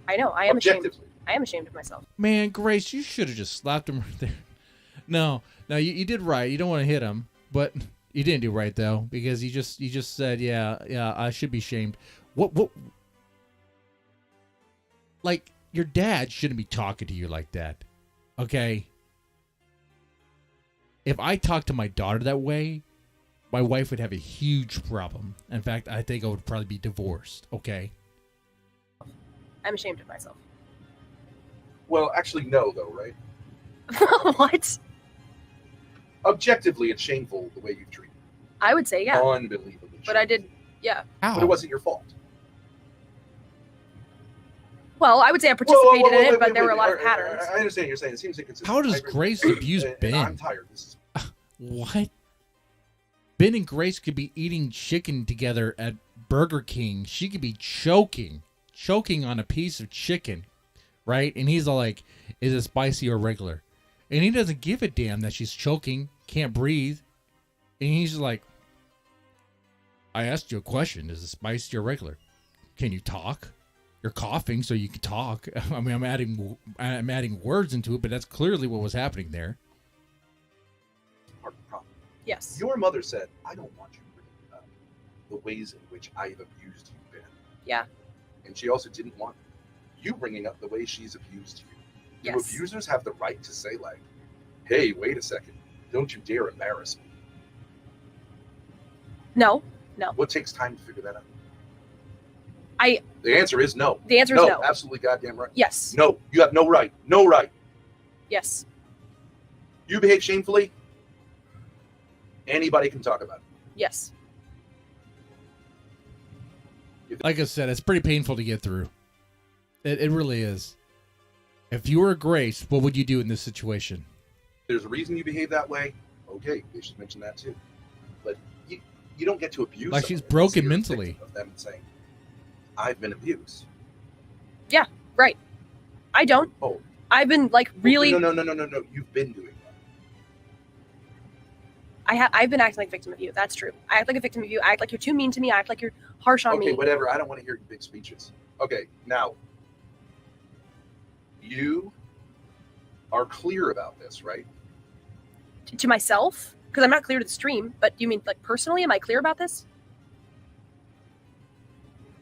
C: I know I am ashamed.
E: Objectively.
C: I am ashamed of myself.
A: Man, Grace, you should have just slapped him right there. No, you did right. You don't want to hit him, but you didn't do right though because you just said, yeah, I should be shamed. What? Your dad shouldn't be talking to you like that. Okay? If I talked to my daughter that way, my wife would have a huge problem. In fact, I think I would probably be divorced. Okay?
C: I'm ashamed of myself.
E: Well, actually, no, though, right?
C: What?
E: Objectively, it's shameful the way you've treated me.
C: I would say yeah,
E: Unbelievably.
C: but I did. Yeah.
A: How?
E: But it wasn't your fault.
C: Well, I would say I participated in it, but there were a lot of
E: I
C: patterns.
E: understand what you're saying. It seems inconsistent.
A: How does
E: I agree.
A: Grace abuse
E: And
A: Ben?
E: I'm tired. This is
A: What? Ben and Grace could be eating chicken together at Burger King. She could be choking on a piece of chicken, right? And he's all like, is it spicy or regular? And he doesn't give a damn that she's choking, can't breathe. And he's just like, I asked you a question. Is it spicy or regular? Can you talk? You're coughing so you can talk. I mean, I'm adding words into it, but that's clearly what was happening there.
E: Part of the problem.
C: Yes.
E: Your mother said, I don't want you bringing up the ways in which I have abused you, Ben.
C: Yeah.
E: And she also didn't want you bringing up the way she's abused you. Do
C: Yes.
E: abusers have the right to say, like, hey, wait a second, don't you dare embarrass me?
C: No.
E: What takes time to figure that out?
C: I-
E: The answer is no.
C: The answer is no.
E: Absolutely goddamn right.
C: Yes.
E: No, you have no right. No right.
C: Yes.
E: You behave shamefully, anybody can talk about it.
C: Yes.
A: Like I said, it's pretty painful to get through. It really is. If you were Grace, what would you do in this situation?
E: There's a reason you behave that way. Okay, they should mention that too. But you don't get to abuse.
A: Like she's
E: someone
A: broken
E: unless you're a
A: mentally.
E: victim of them saying, I've been abused.
C: Right. I don't.
E: Oh.
C: I've been like really.
E: No. You've been doing that.
C: I've been acting like a victim of you. That's true. I act like a victim of you. I act like you're too mean to me. I act like you're harsh on
E: Okay,
C: me.
E: whatever. I don't want to hear your big speeches. Okay, now you are clear about this, right?
C: To myself, because I'm not clear to the stream. But you mean like personally? Am I clear about this?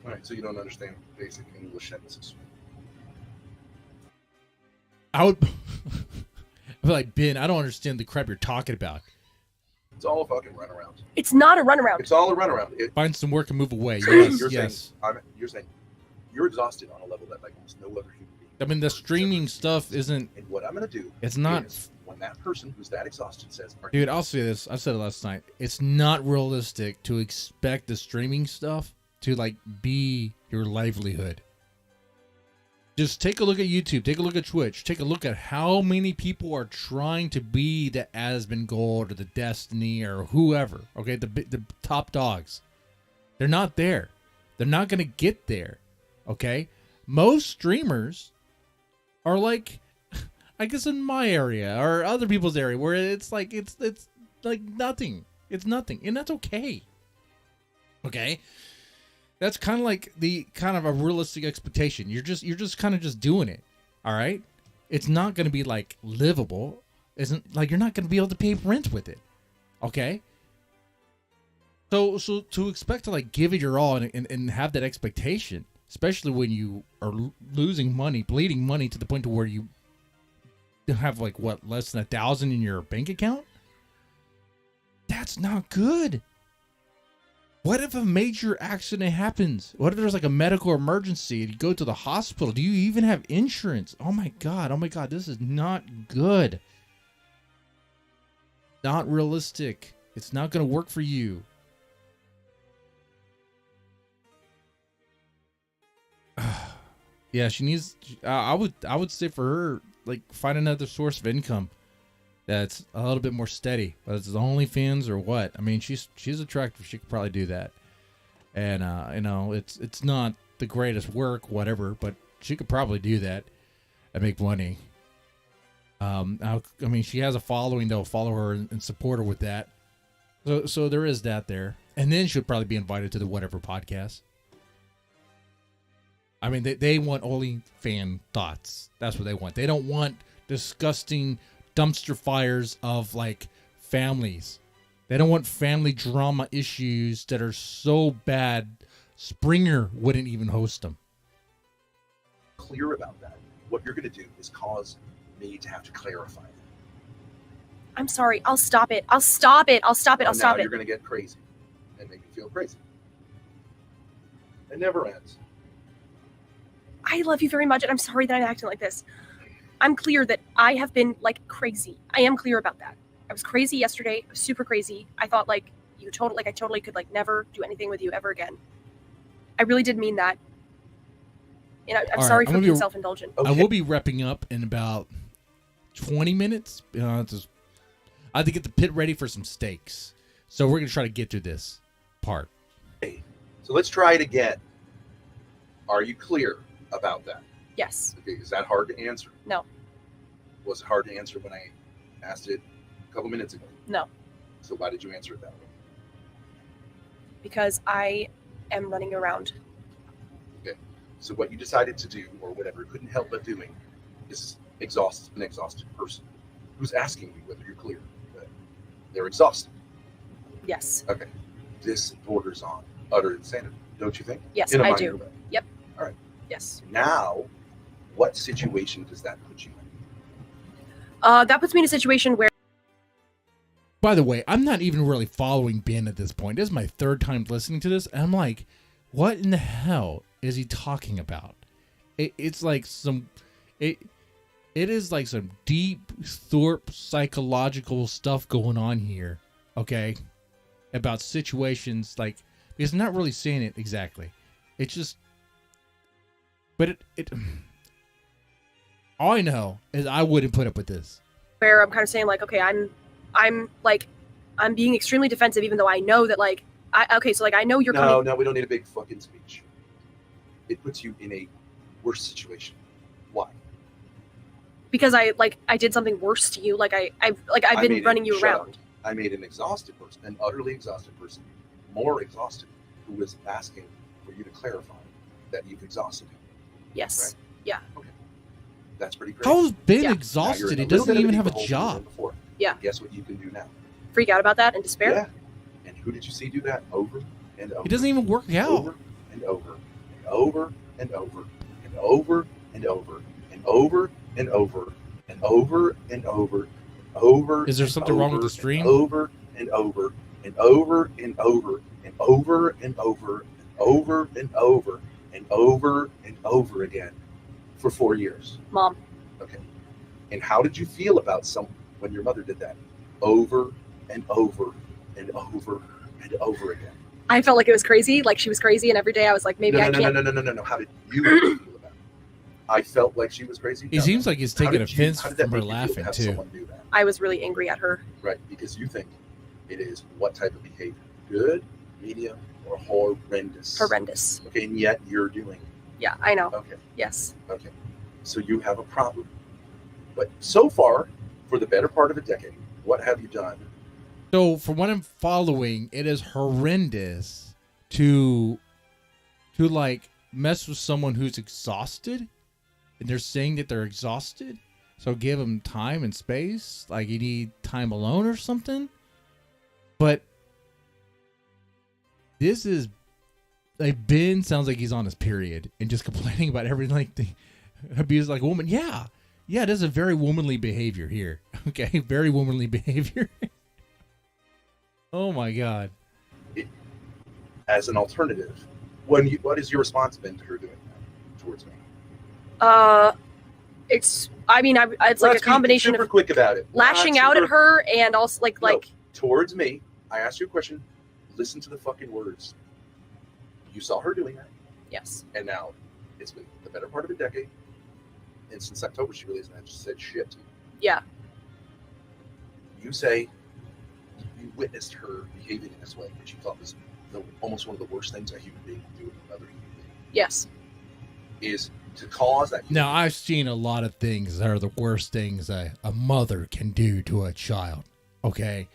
E: All right, so you don't understand basic English sentences.
A: I would I'd be like, Ben, I don't understand the crap you're talking about.
E: It's all a fucking runaround.
C: It's not a runaround.
E: It's all a runaround.
A: Find some work and move away.
E: You're
A: Yes.
E: saying you're exhausted on a level that like almost no other human being.
A: I mean, the streaming stuff isn't.
E: And what I'm gonna do?
A: It's not.
E: Is when that person who's that exhausted says,
A: Dude, I'll say this. I said it last night. It's not realistic to expect the streaming stuff to like be your livelihood. Just take a look at YouTube. Take a look at Twitch. Take a look at how many people are trying to be the Aspen Gold or the Destiny or whoever. Okay, the top dogs. They're not there. They're not going to get there. Okay? Most streamers are like, I guess in my area or other people's area where it's like nothing. It's nothing. And that's okay. Okay? That's kind of like the kind of a realistic expectation. You're just kind of just doing it. All right? It's not going to be like livable. Isn't like you're not going to be able to pay rent with it. Okay? So to expect to like give it your all and have that expectation, especially when you are losing money, bleeding money to the point to where you have like what, less than 1,000 in your bank account? That's not good. What if a major accident happens? What if there's like a medical emergency and you go to the hospital? Do you even have insurance? Oh my god, this is not good. Not realistic. It's not going to work for you. Yeah, she needs. I would say for her, like, find another source of income that's a little bit more steady. Whether it's the OnlyFans or what. I mean, she's attractive. She could probably do that. And you know, it's not the greatest work, whatever, but she could probably do that and make money. I mean, she has a following that'll follow her and support her with that. So there is that there. And then she'll probably be invited to the whatever podcast. I mean, they want only fan thoughts. That's what they want. They don't want disgusting dumpster fires of, like, families. They don't want family drama issues that are so bad, Springer wouldn't even host them.
E: Clear about that. What you're going to do is cause me to have to clarify that.
C: I'm sorry. I'll stop it. I'll stop it. I'll stop it. I'll stop
E: Now
C: it.
E: you're going to get crazy and make me feel crazy. It never ends.
C: I love you very much, and I'm sorry that I'm acting like this. I'm clear that I have been, like, crazy. I am clear about that. I was crazy yesterday. I was super crazy. I thought, like, I totally could, like, never do anything with you ever again. I really did mean that. And I'm sorry for being self-indulgent.
A: Okay. I will be wrapping up in about 20 minutes. I have to get the pit ready for some steaks. So we're going to try to get through this part.
E: Okay. So let's try it again. Are you clear about that?
C: Yes.
E: Okay, is that hard to answer?
C: No.
E: Was it hard to answer when I asked it a couple minutes ago?
C: No.
E: So why did you answer it that way?
C: Because I am running around.
E: Okay. So what you decided to do, or whatever, couldn't help but doing, is an exhausted person who's asking you whether you're clear. They're exhausted.
C: Yes.
E: Okay. This borders on utter insanity, don't you think?
C: Yes,
E: In a
C: I
E: minor
C: do.
E: way.
C: Yep.
E: All right.
C: Yes.
E: Now, what situation does that put you in?
C: That puts me in a situation where
A: By the way, I'm not even really following Ben at this point. This is my third time listening to this, and I'm like, what in the hell is he talking about? It's like it is like some deep Thorp psychological stuff going on here, okay? About situations, like, because I'm not really saying it exactly. It's just, but it all I know is I wouldn't put up with this.
C: where I'm kind of saying like, okay, I'm being extremely defensive, even though I know that like, I know you're coming.
E: No, we don't need a big fucking speech. It puts you in a worse situation. Why?
C: Because I did something worse to you. Like I've been running you around.
E: I made an exhausted person, an utterly exhausted person, more exhausted, who was asking for you to clarify that you've exhausted him.
C: Yes.
E: Right?
C: Yeah.
E: Okay. That's pretty crazy.
A: How's Ben
C: Yeah.
A: exhausted? He
E: Now you're in a little
A: doesn't
E: bit of
A: even
E: a
A: have a
E: deeper hole
A: job.
E: than you were before.
C: Yeah.
E: Guess what you can do now?
C: Freak out about that and despair.
E: Yeah. And who did you see do that over and over?
A: He doesn't even work out.
E: Over and over and over and over and over and over and over and over and over and over and over.
A: Is there something wrong with the stream?
E: Over and over and over and over and over and over and over and over and over and over again for 4 years.
C: Mom.
E: Okay. And how did you feel about when your mother did that? Over and over and over and over again.
C: I felt like it was crazy. Like she was crazy, and every day I was like, maybe I can't.
E: No. How did you feel about it? I felt like she was crazy.
A: He seems like he's taking offense
E: how did that
A: from her
E: make you feel to
A: laughing
E: have
A: too.
E: someone do that?
C: I was really angry at her.
E: Right, because you think it is what type of behavior? Good, medium, or horrendous?
C: Horrendous.
E: Okay, and yet you're doing it.
C: Yeah, I know.
E: Okay,
C: Yes.
E: okay. So you have a problem. But so far, for the better part of a decade, what have you done?
A: So, from what I'm following, it is horrendous to like mess with someone who's exhausted, and they're saying that they're exhausted. So give them time and space, like you need time alone or something. But this is like Ben sounds like he's on his period and just complaining about everything, like the abuse like a woman. Yeah, this is a very womanly behavior here. Okay, very womanly behavior. Oh my God.
E: As an alternative, what has your response been to her doing that towards me?
C: It's like a combination
E: super
C: of
E: quick about it.
C: lashing
E: Not
C: out at
E: super-
C: her and also
E: No, towards me. I asked you a question. Listen to the fucking words. You saw her doing that,
C: yes.
E: and now it's been the better part of a decade, and since October she really hasn't just said shit to you.
C: Yeah.
E: You say you witnessed her behaving in this way, which you thought was almost one of the worst things a human being can do to another human being.
C: Yes.
E: Is to cause that.
A: Now, I've seen a lot of things that are the worst things a mother can do to a child, okay?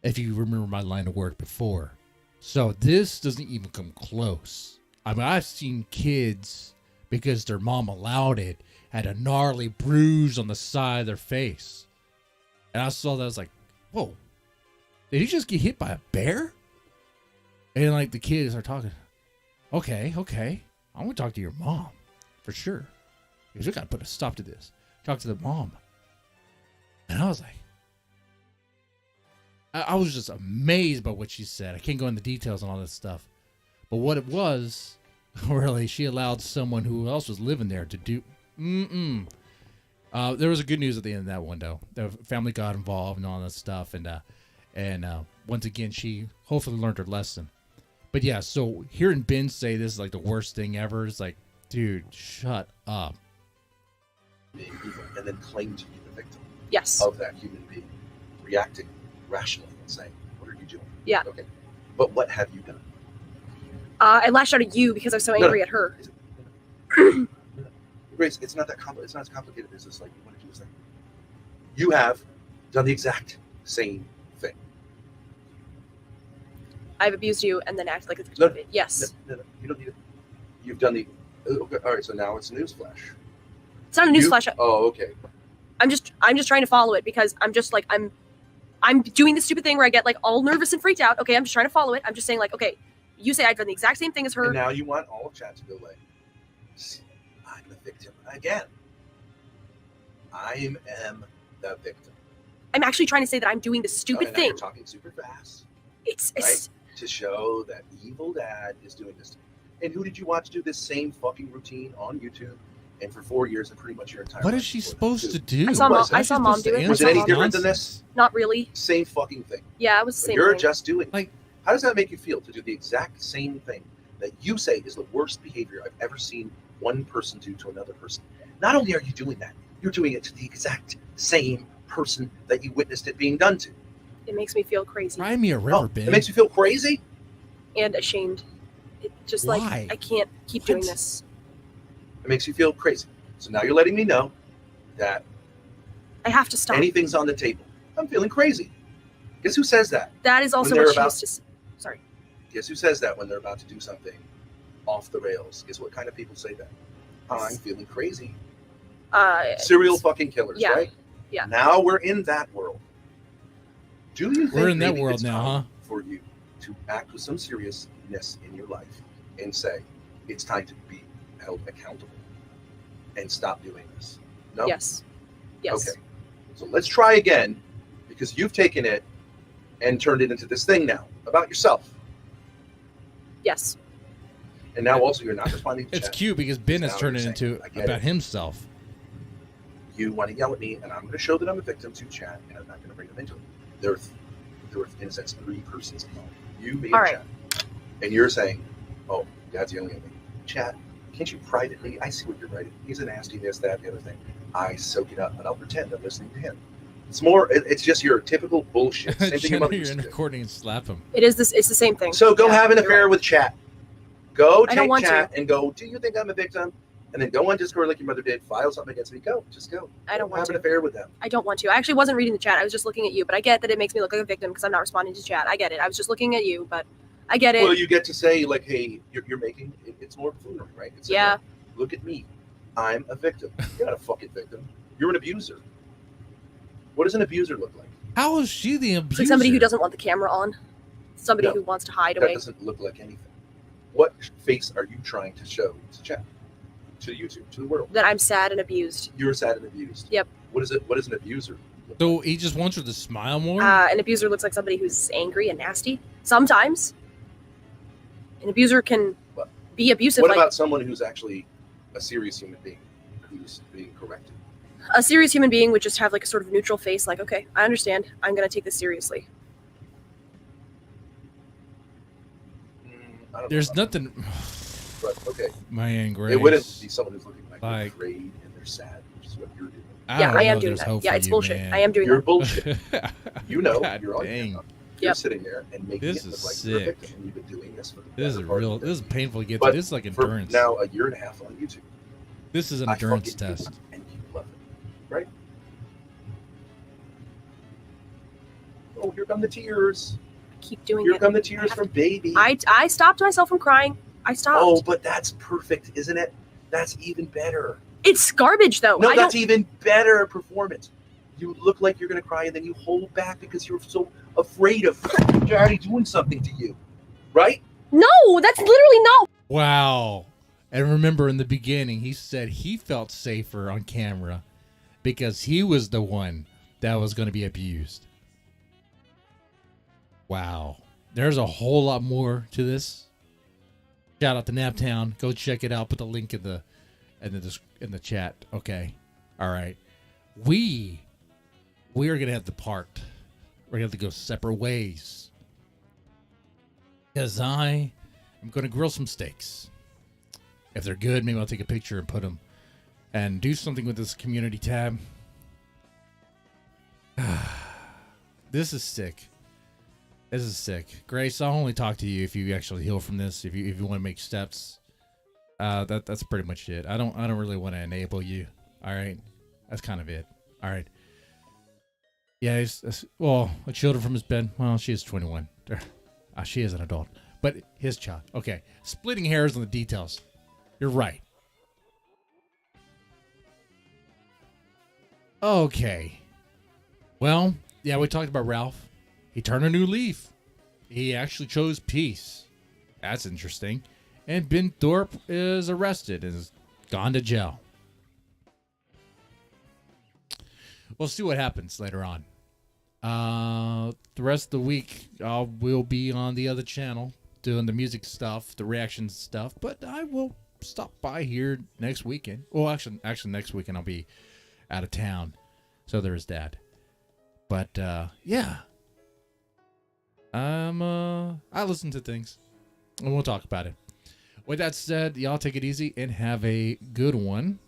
A: If you remember my line of work before. So this doesn't even come close. I mean, I've seen kids, because their mom allowed it, had a gnarly bruise on the side of their face. And I saw that, I was like, whoa, did he just get hit by a bear? And like the kids are talking, okay, I want to talk to your mom. For sure. Because we got to put a stop to this. Talk to the mom. And I was like, I was just amazed by what she said. I can't go into details on all this stuff. But what it was, really, she allowed someone who else was living there to do. There was a good news at the end of that one, though. The family got involved and all that stuff. And once again, she hopefully learned her lesson. But yeah, so hearing Ben say this is like the worst thing ever, it's like, dude, shut up.
E: Being evil, and then claim to be the victim
C: Yes.
E: of that human being, reacting rationally and saying, "What are you doing?"
C: Yeah.
E: Okay. But what have you done?
C: I lashed out at you because I was so angry at her.
E: Grace, it's not that it's not as complicated as this. Like you want to do this thing. You have done the exact same thing.
C: I've abused you and then acted like a victim
E: No,
C: of it. Yes.
E: No, you don't need it. You've done the Okay, all right, so now it's a newsflash.
C: It's not a newsflash.
E: Oh, okay.
C: I'm just trying to follow it because I'm just like I'm doing this stupid thing where I get like all nervous and freaked out. Okay, I'm just trying to follow it. I'm just saying like, okay, you say I've done the exact same thing as her.
E: And now you want all of chat to go like, I'm the victim again. I am the victim.
C: I'm actually trying to say that I'm doing the stupid
E: And now
C: thing.
E: you're talking super fast.
C: It's
E: Right? To show that evil dad is doing this. And who did you watch do this same fucking routine on YouTube? And for 4 years and pretty much your entire
A: What
E: life
A: is she
E: before that,
A: supposed
E: too?
A: to do?
C: I saw
E: mom-
C: I saw mom do it.
E: Was
C: I
E: it
C: saw
E: any
C: mom-
E: different than this?
C: Not really.
E: Same fucking thing.
C: Yeah, it was the
E: But
C: same
E: you're
C: thing.
E: just doing it.
A: Like,
E: How does that make you feel to do the exact same thing that you say is the worst behavior I've ever seen one person do to another person? Not only are you doing that, you're doing it to the exact same person that you witnessed it being done to.
C: It makes me feel crazy
A: cry me a river, Ben.
E: It makes you feel crazy?
C: and ashamed. It just
A: Why?
C: like I can't keep doing
A: What?
C: this.
E: It makes you feel crazy. So now you're letting me know that
C: I have to stop.
E: anything's on the table. I'm feeling crazy. Guess who says that?
C: That is also
E: they're
C: what she
E: about-
C: used to. Sorry.
E: Guess who says that when they're about to do something off the rails? Guess what kind of people say that? I'm feeling crazy. Serial fucking killers,
C: yeah,
E: right?
C: yeah.
E: Now we're in that world. Do you think
A: We're in that
E: maybe
A: world
E: it's
A: now,
E: time
A: huh?
E: for you to act with some seriousness in your life and say it's time to be held accountable and stop doing this? No?
C: Yes. Yes.
E: Okay. So let's try again, because you've taken it and turned it into this thing now about yourself.
C: Yes.
E: And now also you're not responding to
A: It's
E: chat.
A: cute because Ben has
E: Now
A: turned it
E: you're
A: into
E: saying, I get
A: about
E: it.
A: himself.
E: You want to yell at me, and I'm going to show that I'm a victim to chat, and I'm not going to bring them into it. There were in a sense 3 persons involved. You, me, and
C: All right.
E: chat. And you're saying, oh, Dad's yelling at me. Chat, can't you privately? I see what you're writing. He's a nasty this, that, the other thing. I soak it up, and I'll pretend I'm listening to him. It's more. It's just your typical bullshit. Same thing your
A: Jenna,
E: mother
A: you're
E: used
A: in
E: to
A: a
E: do.
A: recording and slap him.
C: It is this. It's the same thing.
E: So go
C: Yeah,
E: have an
C: you're
E: affair
C: right.
E: with chat. Go
C: I don't
E: take
C: want
E: chat and go, do you think I'm a victim? And then go on Discord like your mother did. File something against me. Go. Just go.
C: I don't
E: Go
C: want
E: have
C: to.
E: an affair with them.
C: I don't want to. I actually wasn't reading the chat. I was just looking at you, but I get that it makes me look like a victim because I'm not responding to chat. I get it. I was just looking at you, but I get it.
E: Well, you get to say like, hey, you're making it's more buffoonery, right? It's
C: Yeah.
E: like, look at me. I'm a victim. You're not a fucking victim. You're an abuser. What does an abuser look like?
A: How is she the abuser?
C: It's like somebody who doesn't want the camera on. Somebody
E: No,
C: who wants to hide
E: That
C: away.
E: doesn't look like anything. What face are you trying to show to chat, to YouTube, to the world?
C: That I'm sad and abused.
E: You're sad and abused.
C: Yep.
E: What is it? What is an abuser? look
A: So
E: like?
A: he just wants her to smile more?
C: An abuser looks like somebody who's angry and nasty. Sometimes. An abuser can
E: What?
C: be abusive.
E: What
C: like
E: about someone who's actually a serious human being who's being corrected?
C: a serious human being would just have like a sort of neutral face, like, okay, I understand. I'm going to take this seriously.
E: I don't
A: There's
E: know.
A: nothing.
E: But okay,
A: My Aunt Grace.
E: it wouldn't be someone who's looking like,
A: Like-
E: they're afraid and they're sad, which is what you're doing.
A: I
C: Yeah,
A: don't
C: I
A: know
C: am
A: if
C: doing
A: there's
C: that.
A: hope
C: Yeah,
A: for
C: it's
A: you,
C: bullshit.
A: man.
C: I am doing
E: You're
C: that.
E: bullshit. You know,
A: God
E: you're on
A: dang.
E: camera. You're
C: Yep.
E: sitting there and making
A: This
E: it look
A: is
E: like you're a
A: sick.
E: victim. And you've been doing this for the
A: This is
E: better part
A: real.
E: of the
A: This is
E: day.
A: painful to get
E: But
A: to. This is like
E: for
A: endurance.
E: now a year and a half on YouTube.
A: This is an
E: I
A: endurance
E: fucking do
A: test.
E: it, and you love it, right? Oh, here come the tears.
C: Keep doing
E: Here
C: it.
E: come the tears from baby.
C: I stopped myself from crying. I stopped.
E: Oh, but that's perfect, isn't it? That's even better.
C: It's garbage, though.
E: No,
C: I
E: that's
C: don't.
E: even better performance. You look like you're going to cry, and then you hold back because you're so afraid of daddy doing something to you, right?
C: No, that's literally not.
A: Wow. And remember in the beginning, he said he felt safer on camera because he was the one that was going to be abused. Wow. There's a whole lot more to this. Shout out to Naptown. Go check it out. Put the link in the chat. Okay. All right. We are going to have to part. We're going to have to go separate ways. Because I am going to grill some steaks. If they're good, maybe I'll take a picture and put them and do something with this community tab. This is sick. This is sick. Grace, I'll only talk to you if you actually heal from this. If you want to make steps, that's pretty much it. I don't really want to enable you. All right, that's kind of it. All right. Yeah, well, a children from his bed. Well, she is 21. She is an adult, but his child. Okay, splitting hairs on the details. You're right. Okay. Well, yeah, we talked about Ralph. He turned a new leaf. He actually chose peace. That's interesting. And Ben Thorp is arrested and is gone to jail. We'll see what happens later on. The rest of the week, we'll be on the other channel doing the music stuff, the reactions stuff. But I will stop by here next weekend. Well, actually, next weekend I'll be out of town. So there's that. But yeah, I listen to things, and we'll talk about it. With that said, y'all take it easy and have a good one.